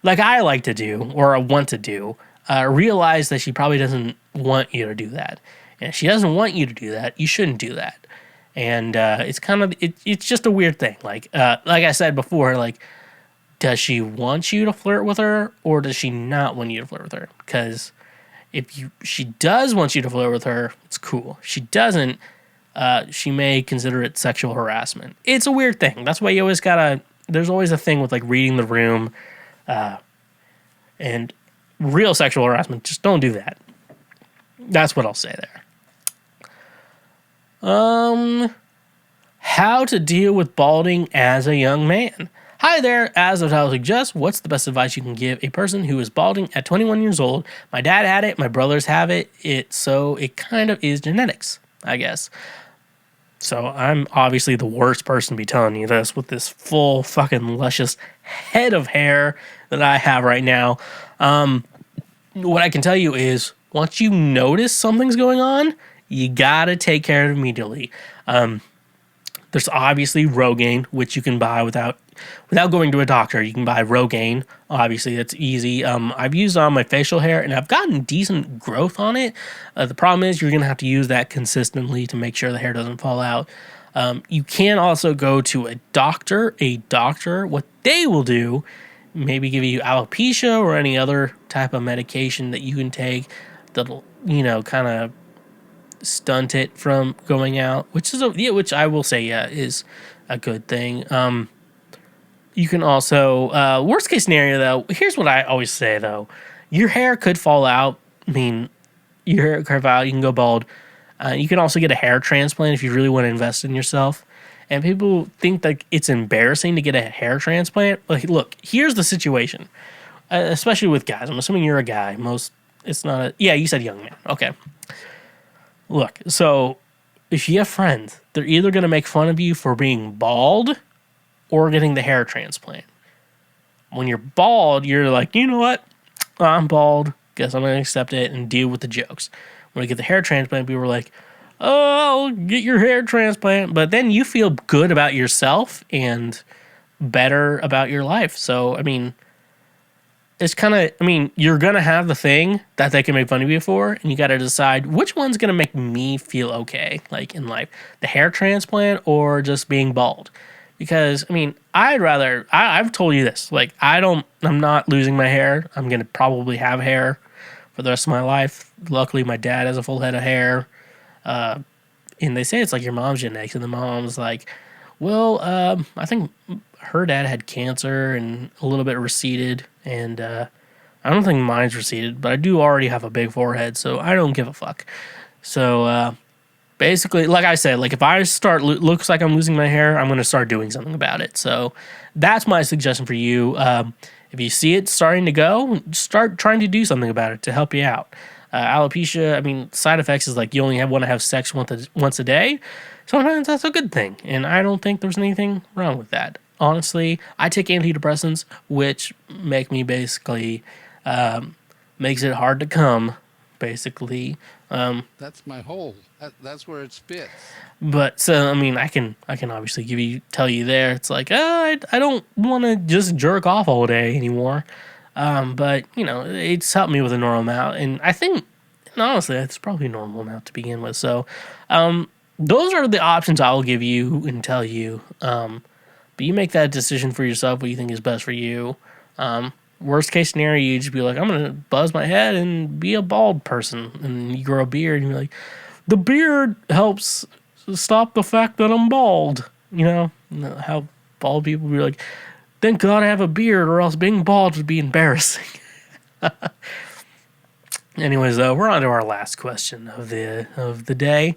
like I like to do or I want to do, realize that she probably doesn't want you to do that. And if she doesn't want you to do that, you shouldn't do that. And it's kind of it's just a weird thing. Like I said before, like, does she want you to flirt with her or does she not want you to flirt with her? Because if she does want you to flirt with her, it's cool. If she doesn't, she may consider it sexual harassment. It's a weird thing. That's why you always gotta. There's always a thing with like reading the room, and real sexual harassment. Just don't do that. That's what I'll say there. How to deal with balding as a young man. Hi there, as the title suggests, what's the best advice you can give a person who is balding at 21 years old? My dad had it, my brothers have it, so it kind of is genetics, I guess. So I'm obviously the worst person to be telling you this with this full fucking luscious head of hair that I have right now. What I can tell you is once you notice something's going on, you gotta take care of it immediately. There's obviously Rogaine, which you can buy without going to a doctor. You can buy Rogaine. Obviously, that's easy. I've used it on my facial hair, and I've gotten decent growth on it. The problem is you're going to have to use that consistently to make sure the hair doesn't fall out. You can also go to a doctor. What they will do, maybe give you alopecia or any other type of medication that you can take that'll, kind of stunt it from going out, which I will say, is a good thing. You can also, worst case scenario though, here's what I always say though, your hair could fall out. I mean, your hair could fall out, you can go bald. You can also get a hair transplant if you really want to invest in yourself. And people think that it's embarrassing to get a hair transplant. Like, look, here's the situation, especially with guys. I'm assuming you're a guy. You said young man. Okay. Look, so if you have friends, they're either going to make fun of you for being bald or getting the hair transplant. When you're bald, you're like, you know what? I'm bald. Guess I'm going to accept it and deal with the jokes. When you get the hair transplant, people are like, oh, get your hair transplant. But then you feel good about yourself and better about your life. So, I mean, it's kind of, you're going to have the thing that they can make fun of you for, and you got to decide which one's going to make me feel okay, like in life, the hair transplant or just being bald. Because, I've told you this, like, I'm not losing my hair. I'm going to probably have hair for the rest of my life. Luckily, my dad has a full head of hair. And they say it's like your mom's genetics, and the mom's like, well, I think her dad had cancer and a little bit receded, and I don't think mine's receded, but I do already have a big forehead, so I don't give a fuck. So basically, like I said, like if I looks like I'm losing my hair, I'm going to start doing something about it. So that's my suggestion for you. If you see it starting to go, start trying to do something about it to help you out. Alopecia, side effects is like you only want to have sex once a day. Sometimes that's a good thing, and I don't think there's anything wrong with that. Honestly, I take antidepressants, which make me basically, makes it hard to come, basically. That's my hole. That's where it spits. But so I can obviously tell you there. It's like I don't want to just jerk off all day anymore. But it's helped me with a normal amount, and I think honestly it's probably a normal amount to begin with. So, those are the options I will give you and tell you. But you make that decision for yourself. What you think is best for you. Worst case scenario, you just be like, I'm gonna buzz my head and be a bald person, and you grow a beard, and you're like, the beard helps stop the fact that I'm bald. How bald people be like, thank God I have a beard, or else being bald would be embarrassing. Anyways, we're on to our last question of the day.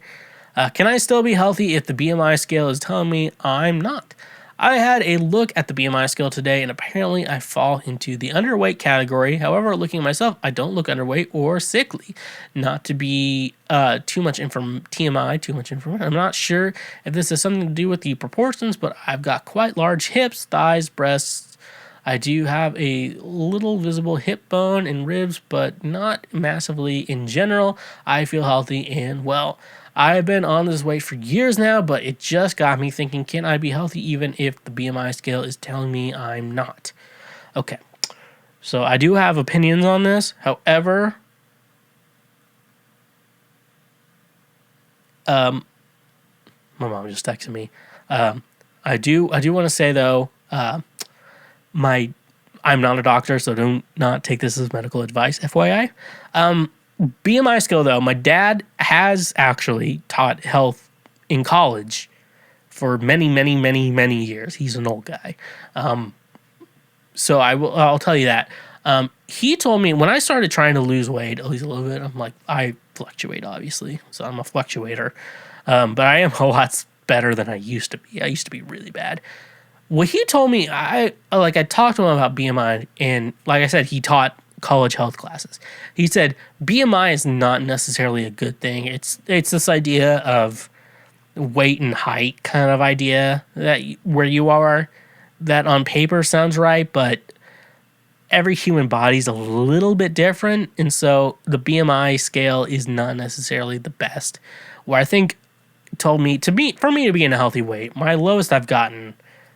Can I still be healthy if the BMI scale is telling me I'm not? I had a look at the BMI scale today, and apparently I fall into the underweight category. However, looking at myself, I don't look underweight or sickly. Not to be too much TMI, too much information. I'm not sure if this has something to do with the proportions, but I've got quite large hips, thighs, breasts. I do have a little visible hip bone and ribs, but not massively in general. I feel healthy and well. I've been on this weight for years now, but it just got me thinking, can I be healthy even if the BMI scale is telling me I'm not? Okay. So I do have opinions on this. However, my mom just texted me. I do want to say though, I'm not a doctor, so do not take this as medical advice, FYI. BMI scale though, my dad has actually taught health in college for many, many, many, many years. He's an old guy. So I'll tell you that. He told me when I started trying to lose weight, at least a little bit, I'm like, I fluctuate, obviously. So I'm a fluctuator. But I am a lot better than I used to be. I used to be really bad. What he told me, I talked to him about BMI, and like I said, he taught college health classes. He said BMI is not necessarily a good thing. It's this idea of weight and height kind of idea that where you are, that on paper sounds right, but every human body is a little bit different, and so the BMI scale is not necessarily the best. Where I think told me for me to be in a healthy weight, my lowest I've gotten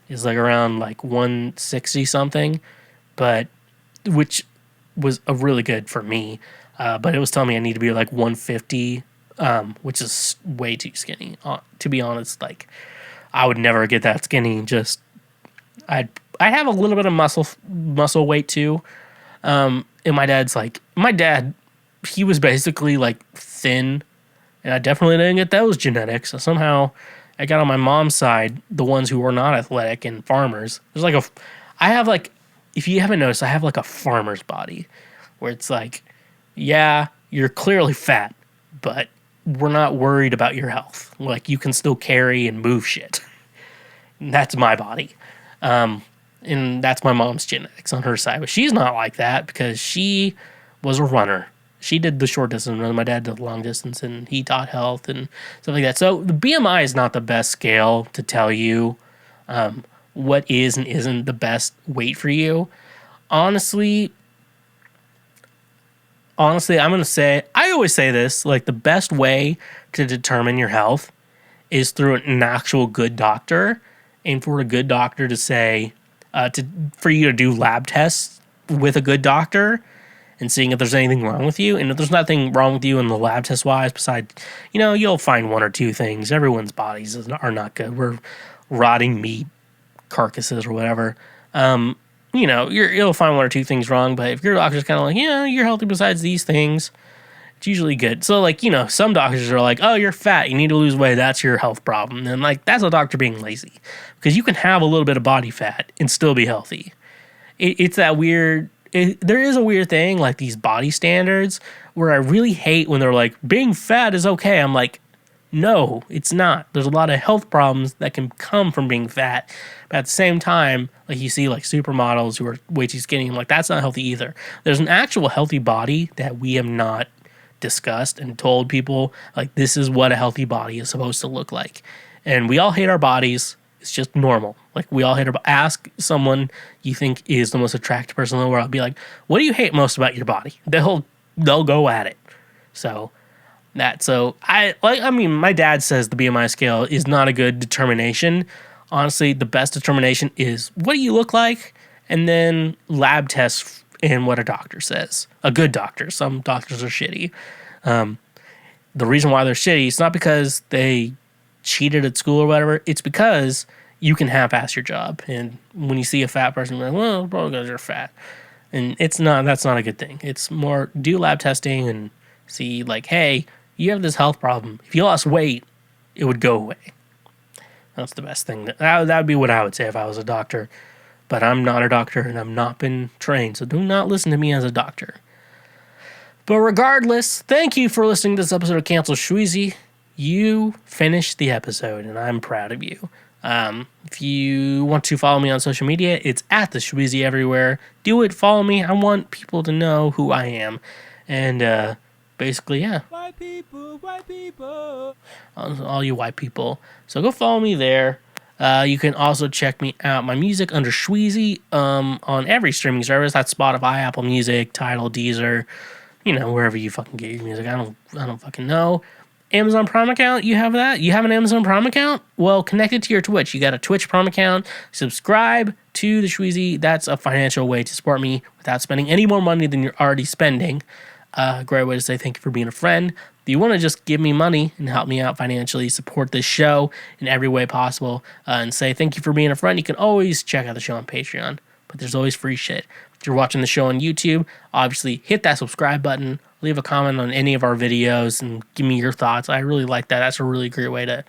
is like around like 160 something, but which was a really good for me. But it was telling me I need to be like 150, which is way too skinny. To be honest, like I would never get that skinny. Just I have a little bit of muscle weight too. And my dad, he was basically like thin, and I definitely didn't get those genetics. So somehow I got on my mom's side, the ones who were not athletic and farmers. If you haven't noticed, I have like a farmer's body where it's like, yeah, you're clearly fat, but we're not worried about your health. Like you can still carry and move shit. And that's my body. And that's my mom's genetics on her side. But she's not like that because she was a runner. She did the short distance run. My dad did the long distance, and he taught health and stuff like that. So the BMI is not the best scale to tell you what is and isn't the best weight for you. Honestly, I'm going to say, I always say this, like the best way to determine your health is through an actual good doctor, and for a good doctor to say, for you to do lab tests with a good doctor and seeing if there's anything wrong with you. And if there's nothing wrong with you in the lab test wise, besides, you'll find one or two things. Everyone's bodies are not good. We're rotting meat carcasses or whatever. You'll find one or two things wrong, but if your doctor's kind of like, yeah, you're healthy besides these things, it's usually good. So some doctors are like, oh, you're fat, you need to lose weight, that's your health problem. And that's a doctor being lazy, because you can have a little bit of body fat and still be healthy. It's that weird, there is a weird thing, like these body standards, where I really hate when they're like, being fat is okay. I'm like, no, it's not. There's a lot of health problems that can come from being fat. But at the same time, like you see like supermodels who are way too skinny, I'm like, that's not healthy either. There's an actual healthy body that we have not discussed and told people, like, this is what a healthy body is supposed to look like. And we all hate our bodies. It's just normal. Like, we all hate our ask someone you think is the most attractive person in the world. Be like, what do you hate most about your body? They'll go at it. My dad says the BMI scale is not a good determination. Honestly, the best determination is what do you look like, and then lab tests and what a doctor says. A good doctor. Some doctors are shitty. The reason why they're shitty, it's not because they cheated at school or whatever. It's because you can half-ass your job. And when you see a fat person, you're like, well, probably because you're fat. And that's not a good thing. It's more do lab testing and see, like, hey, you have this health problem. If you lost weight, it would go away. That's the best thing. That would be what I would say if I was a doctor. But I'm not a doctor, and I've not been trained, so do not listen to me as a doctor. But regardless, thank you for listening to this episode of Cancel Schweezy. You finished the episode, and I'm proud of you. If you want to follow me on social media, it's at TheSchweezy everywhere. Do it, follow me. I want people to know who I am. And basically, yeah. White people. All you white people. So go follow me there. You can also check me out, my music under Schweezy on every streaming service. That's Spotify, Apple Music, Tidal, Deezer, wherever you fucking get your music. I don't fucking know. Amazon Prime account, you have that? You have an Amazon Prime account? Well, connect it to your Twitch. You got a Twitch Prime account. Subscribe to the Schweezy. That's a financial way to support me without spending any more money than you're already spending. A great way to say thank you for being a friend. If you want to just give me money and help me out financially, support this show in every way possible, and say thank you for being a friend, you can always check out the show on Patreon. But there's always free shit. If you're watching the show on YouTube, obviously hit that subscribe button. Leave a comment on any of our videos and give me your thoughts. I really like that. That's a really great way to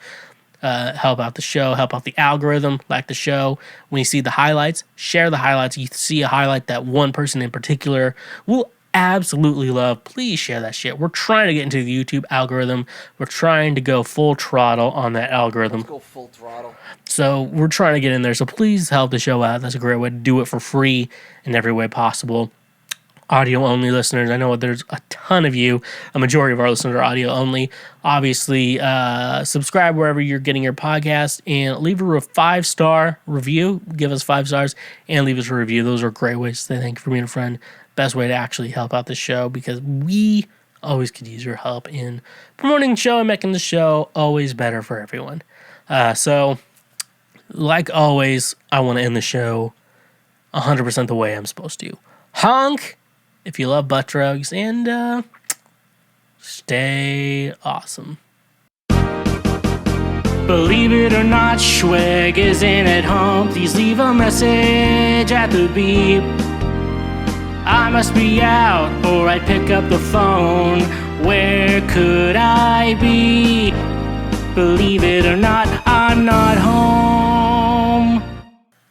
help out the show, help out the algorithm, like the show. When you see the highlights, share the highlights. You see a highlight that one person in particular will absolutely love. Please share that shit. We're trying to get into the YouTube algorithm. We're trying to go full throttle on that algorithm. Let's go full throttle. So we're trying to get in there. So please help the show out. That's a great way to do it for free in every way possible. Audio only listeners, I know there's a ton of you. A majority of our listeners are audio only. Obviously, subscribe wherever you're getting your podcast and leave a 5-star review. Give us 5 stars and leave us a review. Those are great ways to say thank you for being a friend. Best way to actually help out the show, because we always could use your help in promoting the show and making the show always better for everyone. So, like always, I want to end the show 100% the way I'm supposed to. Honk if you love butt drugs, and stay awesome. Believe it or not, Schweg isn't at home. Please leave a message at the beep. I must be out, or I'd pick up the phone. Where could I be? Believe it or not, I'm not home.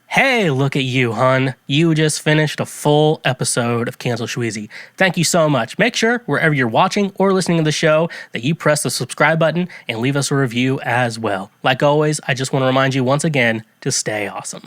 Hey, look at you, hun. You just finished a full episode of Cancel Schweezy. Thank you so much. Make sure, wherever you're watching or listening to the show, that you press the subscribe button and leave us a review as well. Like always, I just want to remind you once again to stay awesome.